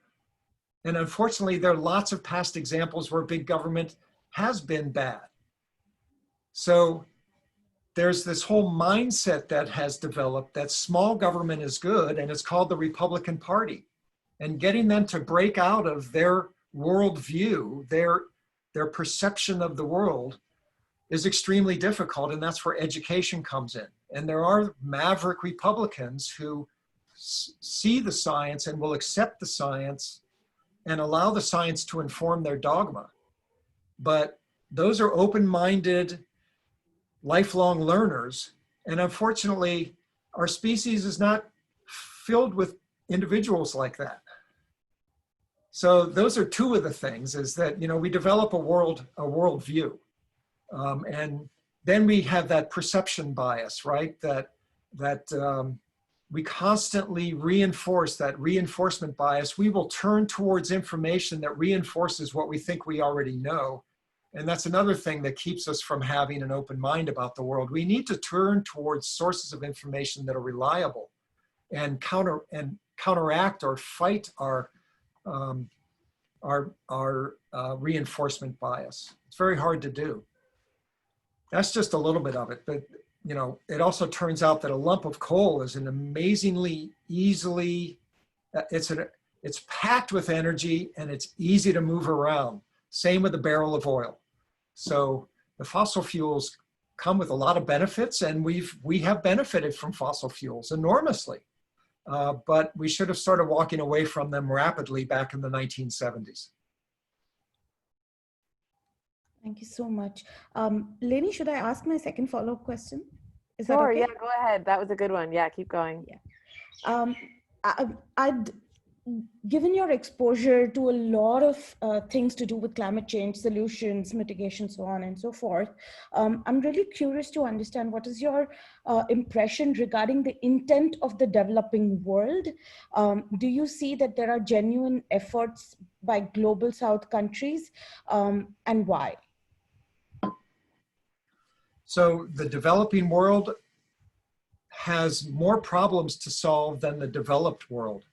And unfortunately, there are lots of past examples where big government has been bad. So there's this whole mindset that has developed that small government is good, and it's called the Republican Party. And getting them to break out of their worldview, their perception of the world, is extremely difficult, and that's where education comes in. And there are maverick Republicans who see the science and will accept the science and allow the science to inform their dogma. But those are open-minded, lifelong learners. And unfortunately, our species is not filled with individuals like that. So those are two of the things, is that, you know, we develop a worldview. And then we have that perception bias, right? That we constantly reinforce that reinforcement bias. We will turn towards information that reinforces what we think we already know. And that's another thing that keeps us from having an open mind about the world. We need to turn towards sources of information that are reliable and counteract or fight our reinforcement bias. It's very hard to do. That's just a little bit of it, but you know, it also turns out that a lump of coal is an amazingly easily, it's packed with energy and it's easy to move around. Same with a barrel of oil. So the fossil fuels come with a lot of benefits, and we have benefited from fossil fuels enormously. But we should have started walking away from them rapidly back in the 1970s. Thank you so much. Leni, should I ask my second follow-up question? Is that Sure, okay? yeah, go ahead. That was a good one. Yeah, keep going. Yeah. Given your exposure to a lot of things to do with climate change, solutions, mitigation, so on and so forth, I'm really curious to understand what is your impression regarding the intent of the developing world. Do you see that there are genuine efforts by global South countries, and why? So the developing world has more problems to solve than the developed world.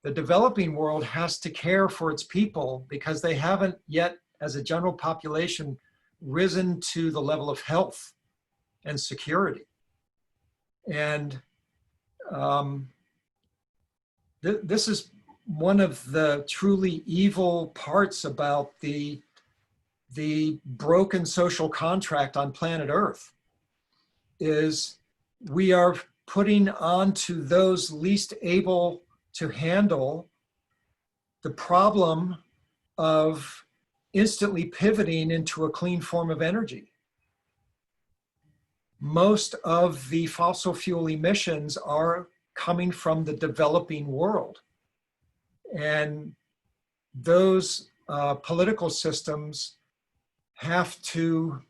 The developing world has to care for its people because they haven't yet, as a general population, risen to the level of health and security. And this is one of the truly evil parts about the broken social contract on planet Earth, is we are putting onto those least able to handle the problem of instantly pivoting into a clean form of energy. Most of the fossil fuel emissions are coming from the developing world. And those political systems have to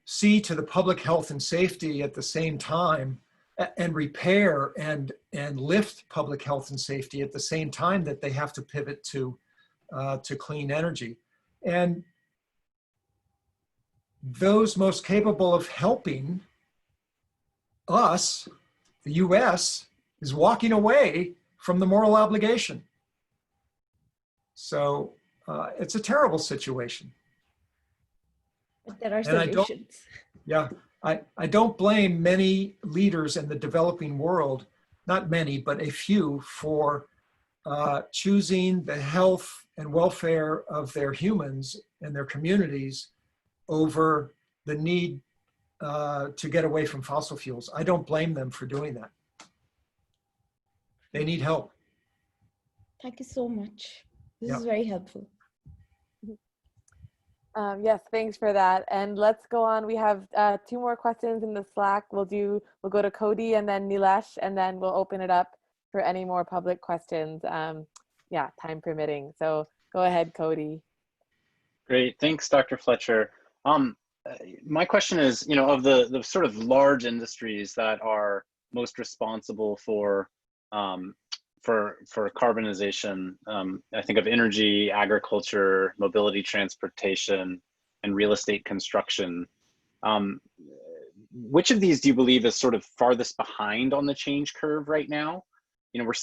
see to the public health and safety at the same time, and repair and lift public health and safety at the same time that they have to pivot to clean energy. And those most capable of helping us, the US, is walking away from the moral obligation. So it's a terrible situation. But there are solutions. I don't blame many leaders in the developing world, not many, but a few, for choosing the health and welfare of their humans and their communities over the need to get away from fossil fuels. I don't blame them for doing that. They need help. Thank you so much. This Yeah. is very helpful. Yes, thanks for that. And let's go on. We have 2 more questions in the Slack. We'll go to Cody and then Nilesh, and then we'll open it up for any more public questions. Yeah, time permitting. So go ahead, Cody. Great, thanks, Dr. Fletcher. My question is, of the sort of large industries that are most responsible for carbonization, I think of energy, agriculture, mobility, transportation, and real estate construction. Which of these do you believe is sort of farthest behind on the change curve right now?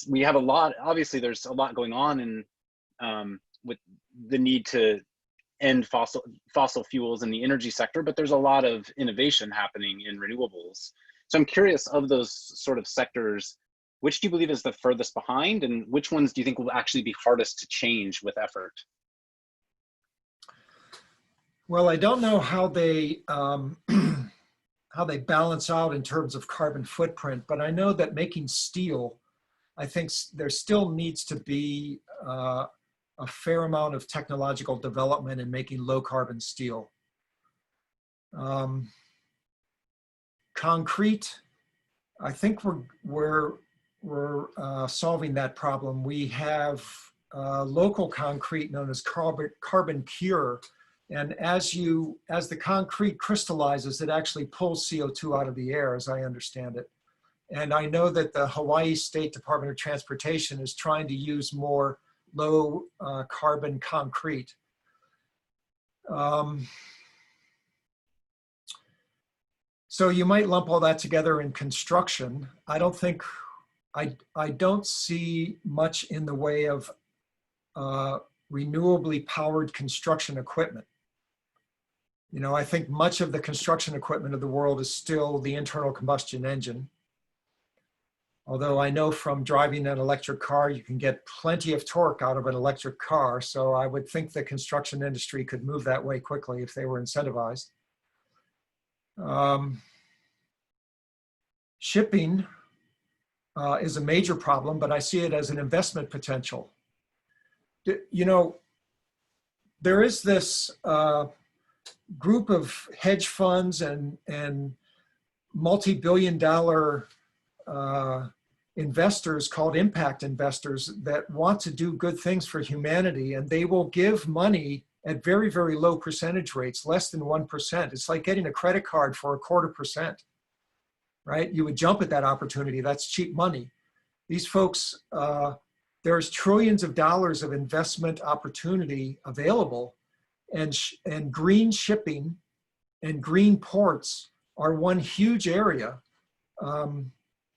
We have a lot, obviously there's a lot going on in with the need to end fossil fuels in the energy sector, but there's a lot of innovation happening in renewables. So I'm curious, of those sort of sectors, which do you believe is the furthest behind, and which ones do you think will actually be hardest to change with effort? Well, I don't know how they how they balance out in terms of carbon footprint, but I know that making steel, I think there still needs to be a fair amount of technological development in making low carbon steel. Concrete, I think we're solving that problem. We have local concrete known as carbon pure. And as the concrete crystallizes, it actually pulls CO2 out of the air, as I understand it. And I know that the Hawaii State Department of Transportation is trying to use more low carbon concrete. So you might lump all that together in construction. I don't see much in the way of renewably powered construction equipment. I think much of the construction equipment of the world is still the internal combustion engine. Although I know from driving an electric car, you can get plenty of torque out of an electric car. So I would think the construction industry could move that way quickly if they were incentivized. Shipping is a major problem, but I see it as an investment potential. There is this group of hedge funds and multi-billion-dollar investors called impact investors that want to do good things for humanity, and they will give money at very, very low percentage rates, less than 1%. It's like getting a credit card for 0.25%, right? You would jump at that opportunity. That's cheap money. These folks, there's trillions of dollars of investment opportunity available, and green shipping and green ports are one huge area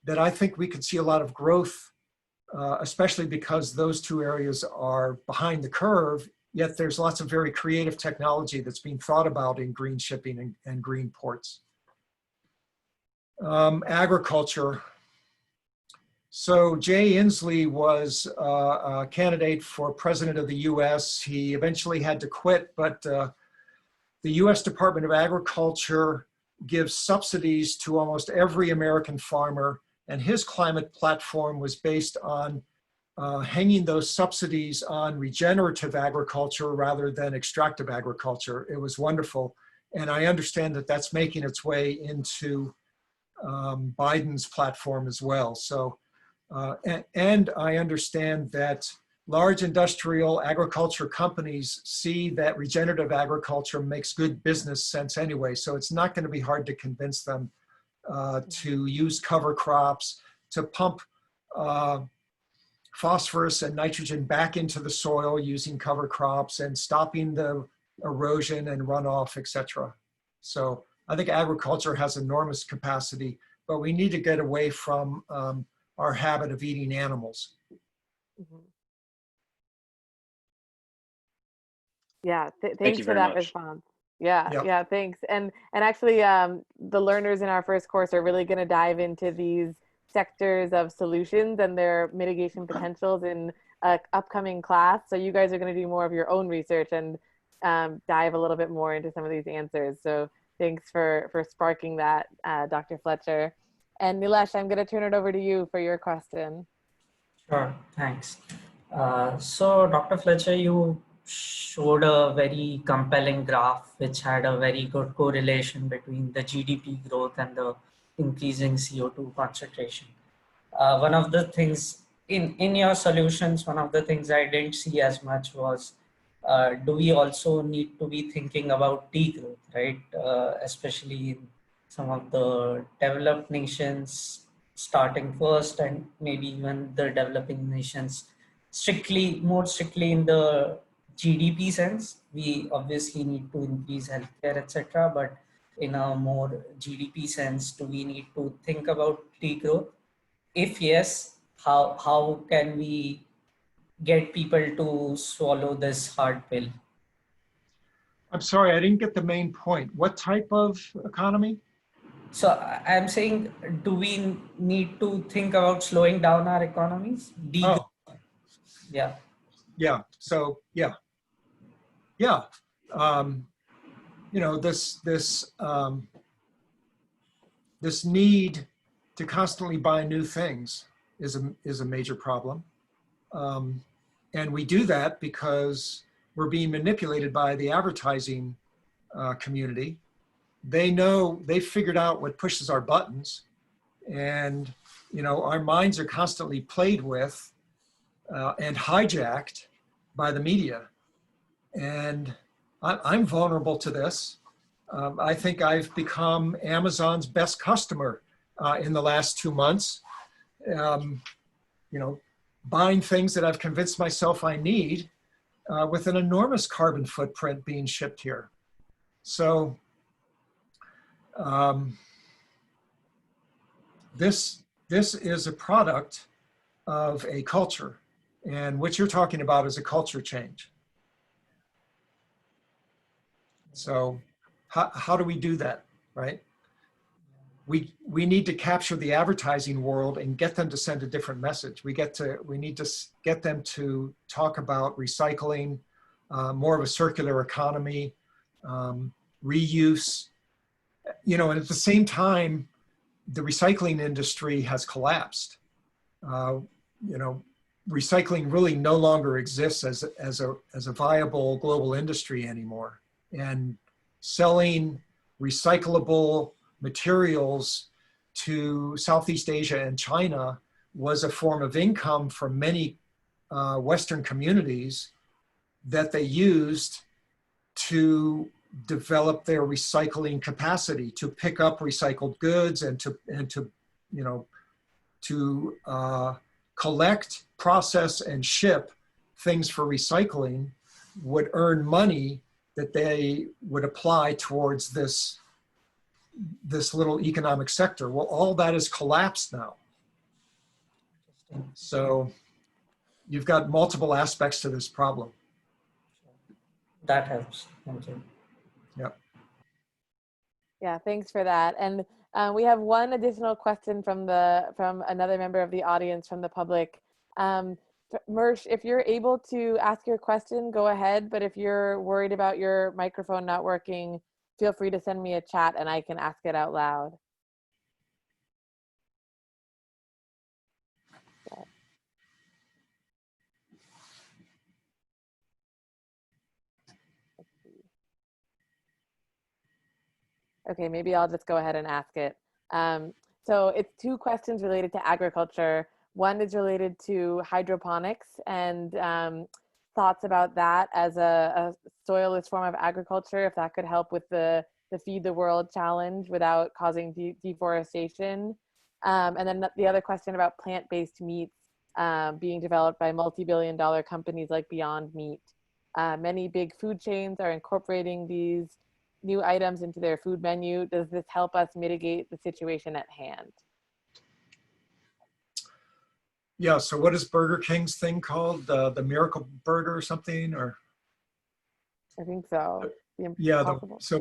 that I think we could see a lot of growth, especially because those two areas are behind the curve, yet there's lots of very creative technology that's being thought about in green shipping and green ports. Agriculture. So Jay Inslee was a candidate for president of the US. He eventually had to quit, but the US Department of Agriculture gives subsidies to almost every American farmer, and his climate platform was based on hanging those subsidies on regenerative agriculture rather than extractive agriculture. It was wonderful. And I understand that that's making its way into Biden's platform as well. So, and I understand that large industrial agriculture companies see that regenerative agriculture makes good business sense anyway. So it's not going to be hard to convince them to use cover crops, to pump phosphorus and nitrogen back into the soil using cover crops and stopping the erosion and runoff, etc. So I think agriculture has enormous capacity, but we need to get away from our habit of eating animals. Mhm. Yeah, Thank thanks you for very that much. response. Yeah, Yep. yeah, thanks. And actually, the learners in our first course are really going to dive into these sectors of solutions and their mitigation potentials in a upcoming class. So you guys are going to do more of your own research and dive a little bit more into some of these answers. So thanks for sparking that, Dr. Fletcher. And Nilesh, I'm going to turn it over to you for your question. Sure, thanks. So Dr. Fletcher, you showed a very compelling graph which had a very good correlation between the GDP growth and the increasing CO2 concentration. One of the things in your solutions, one of the things I didn't see as much was, do we also need to be thinking about degrowth, right? Especially in some of the developed nations starting first, and maybe even the developing nations more strictly in the GDP sense. We obviously need to increase healthcare, etc. But in a more GDP sense, do we need to think about degrowth? If yes, how can we get people to swallow this hard pill? I'm sorry, I didn't get the main point. What type of economy? So I'm saying, do we need to think about slowing down our economies? Oh, Yeah. yeah. So yeah. You know, this need to constantly buy new things is a major problem. And we do that because we're being manipulated by the advertising community. They've figured out what pushes our buttons, and you know, our minds are constantly played with and hijacked by the media. And I'm vulnerable to this. I think I've become Amazon's best customer in the last 2 months. You know, buying things that I've convinced myself I need with an enormous carbon footprint being shipped here. So this is a product of a culture, and what you're talking about is a culture change. So how do we do that, right? We need to capture the advertising world and get them to send a different message. We need to get them to talk about recycling, more of a circular economy, reuse, you know, and at the same time, the recycling industry has collapsed. You know, recycling really no longer exists as a viable global industry anymore. And selling recyclable materials to Southeast Asia and China was a form of income for many Western communities that they used to develop their recycling capacity, to pick up recycled goods and to you know, to collect, process, and ship things for recycling, would earn money that they would apply towards this little economic sector. Well, all that is collapsed now. So you've got multiple aspects to this problem. That helps. Thank you. Yep. Yeah, thanks for that. And we have one additional question from another member of the audience, from the public. Mersh, if you're able to ask your question, go ahead. But if you're worried about your microphone not working, feel free to send me a chat and I can ask it out loud. Okay, maybe I'll just go ahead and ask it. So it's two questions related to agriculture. One is related to hydroponics and thoughts about that as a soilless form of agriculture, if that could help with the Feed the World challenge without causing deforestation. And then the other question about plant-based meats being developed by multi-billion-dollar companies like Beyond Meat. Many big food chains are incorporating these new items into their food menu. Does this help us mitigate the situation at hand? Yeah, so what is Burger King's thing called? The Miracle Burger or something? Or I think so. yeah,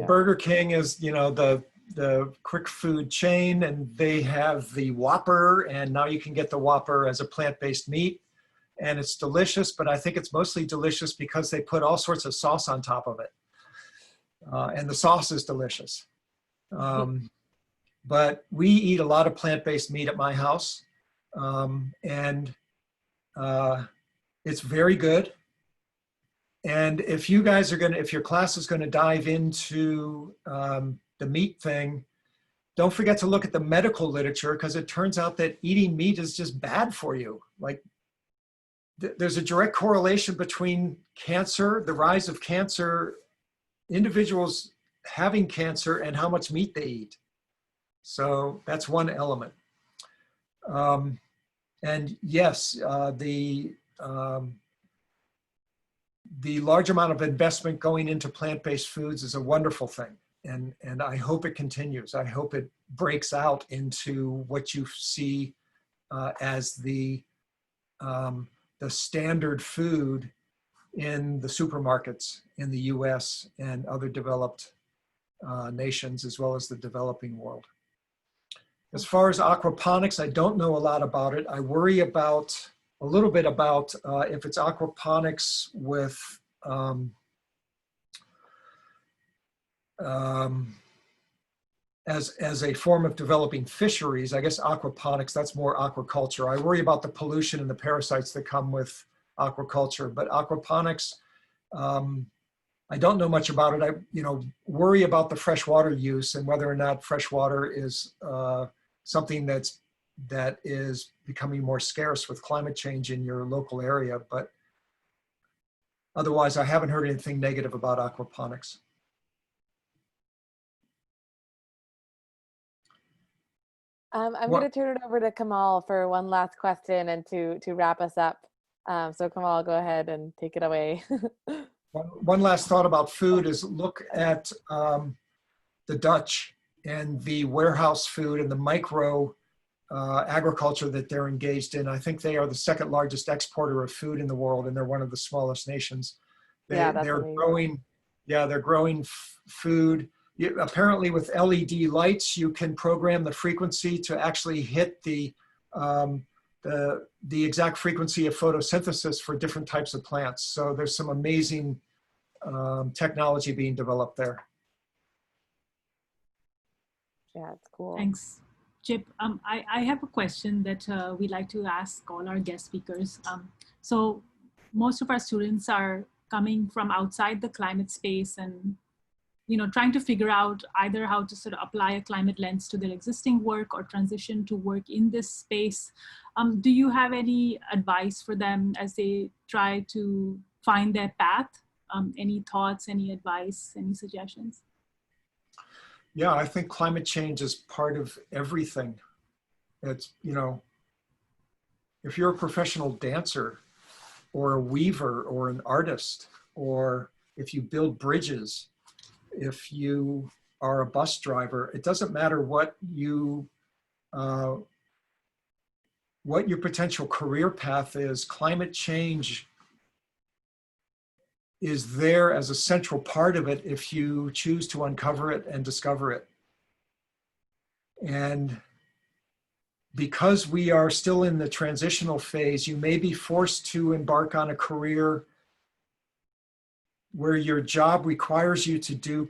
Burger King is, you know, the quick food chain, and they have the Whopper, and now you can get the Whopper as a plant-based meat, and it's delicious, but I think it's mostly delicious because they put all sorts of sauce on top of it. And the sauce is delicious. But we eat a lot of plant-based meat at my house. And it's very good. And if you guys are if your class is gonna dive into the meat thing, don't forget to look at the medical literature, because it turns out that eating meat is just bad for you. Like there's a direct correlation between cancer, the rise of cancer, individuals having cancer, and how much meat they eat. So that's one element. And yes, the large amount of investment going into plant-based foods is a wonderful thing. And I hope it continues. I hope it breaks out into what you see as the standard food in the supermarkets in the US and other developed nations, as well as the developing world. As far as aquaponics, I don't know a lot about it. I worry about a little bit about if it's aquaponics with as a form of developing fisheries. I guess aquaponics, that's more aquaculture. I worry about the pollution and the parasites that come with aquaculture, but aquaponics, I don't know much about it. I worry about the freshwater use and whether or not freshwater is something that is becoming more scarce with climate change in your local area. But otherwise, I haven't heard anything negative about aquaponics. I'm going to turn it over to Kamal for one last question and to wrap us up. So Kamal, go ahead and take it away. One last thought about food is look at the Dutch and the warehouse food and the micro agriculture that they're engaged in. I think they are the second largest exporter of food in the world, and they're one of the smallest nations. They're growing food. Apparently with LED lights, you can program the frequency to actually hit the exact frequency of photosynthesis for different types of plants. So there's some amazing technology being developed there. Yeah, it's cool. Thanks, Chip. I have a question that we like to ask all our guest speakers. So most of our students are coming from outside the climate space and trying to figure out either how to sort of apply a climate lens to their existing work or transition to work in this space. Do you have any advice for them as they try to find their path? Any thoughts, any advice, any suggestions? Yeah, I think climate change is part of everything. It's, if you're a professional dancer or a weaver or an artist, or if you build bridges, if you are a bus driver, it doesn't matter what your potential career path is. Climate change is there as a central part of it if you choose to uncover it and discover it. And because we are still in the transitional phase, you may be forced to embark on a career where your job requires you to do,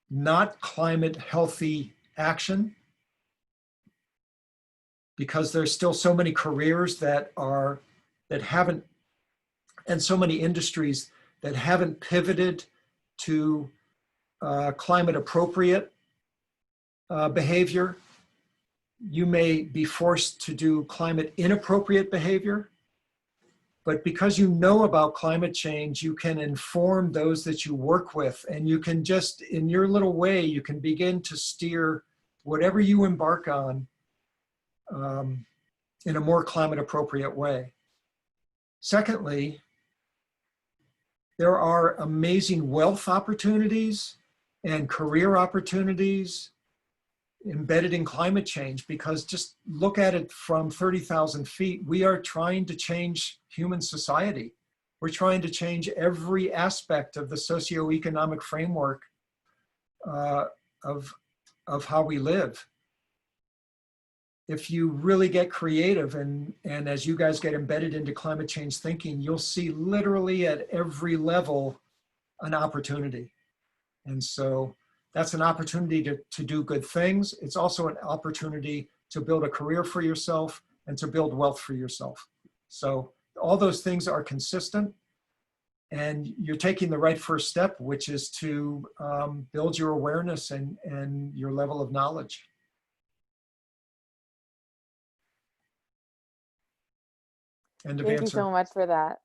not climate healthy action, because there's still so many careers that haven't, and so many industries that haven't pivoted to climate appropriate behavior. You may be forced to do climate inappropriate behavior. But because you know about climate change, you can inform those that you work with, and you can just, in your little way, you can begin to steer whatever you embark on in a more climate appropriate way. Secondly, there are amazing wealth opportunities and career opportunities embedded in climate change, because just look at it from 30,000 feet. We are trying to change human society. We're trying to change every aspect of the socioeconomic framework of how we live. If you really get creative and as you guys get embedded into climate change thinking, you'll see literally at every level an opportunity. And so that's an opportunity to do good things. It's also an opportunity to build a career for yourself and to build wealth for yourself. So all those things are consistent, and you're taking the right first step, which is to build your awareness and your level of knowledge. End of answer. Thank you so much for that.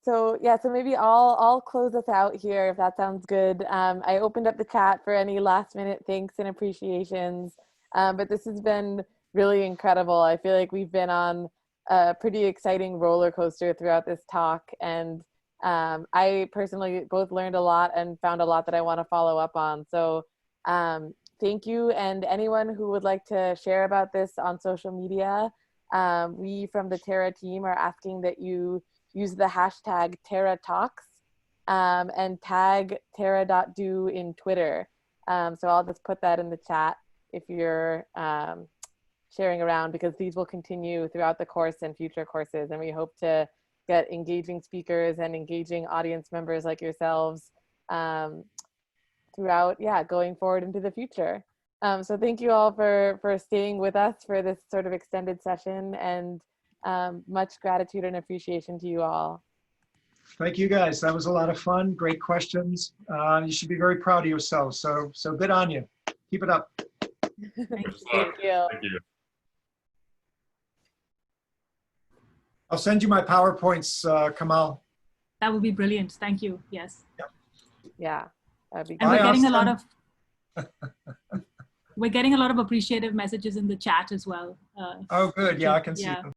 So yeah, so maybe I'll close us out here if that sounds good. I opened up the chat for any last minute thanks and appreciations, but this has been really incredible. I feel like we've been on a pretty exciting roller coaster throughout this talk, and I personally both learned a lot and found a lot that I want to follow up on. So thank you, and anyone who would like to share about this on social media, we from the Terra team are asking that you use the hashtag TerraTalks and tag terra.do in Twitter. So I'll just put that in the chat if you're sharing around, because these will continue throughout the course and future courses. And we hope to get engaging speakers and engaging audience members like yourselves throughout, going forward into the future. So thank you all for staying with us for this sort of extended session, and much gratitude and appreciation to you all. Thank you guys. That was a lot of fun. Great questions. You should be very proud of yourselves. So good on you. Keep it up. Thank you. Thank you. I'll send you my PowerPoints, Kamal. That would be brilliant. Thank you. Yes. Yep. Yeah, that'd be And great. we're getting Austin. a lot of we're getting a lot of appreciative messages in the chat as well. Oh, good. Yeah, I can see Yeah. them.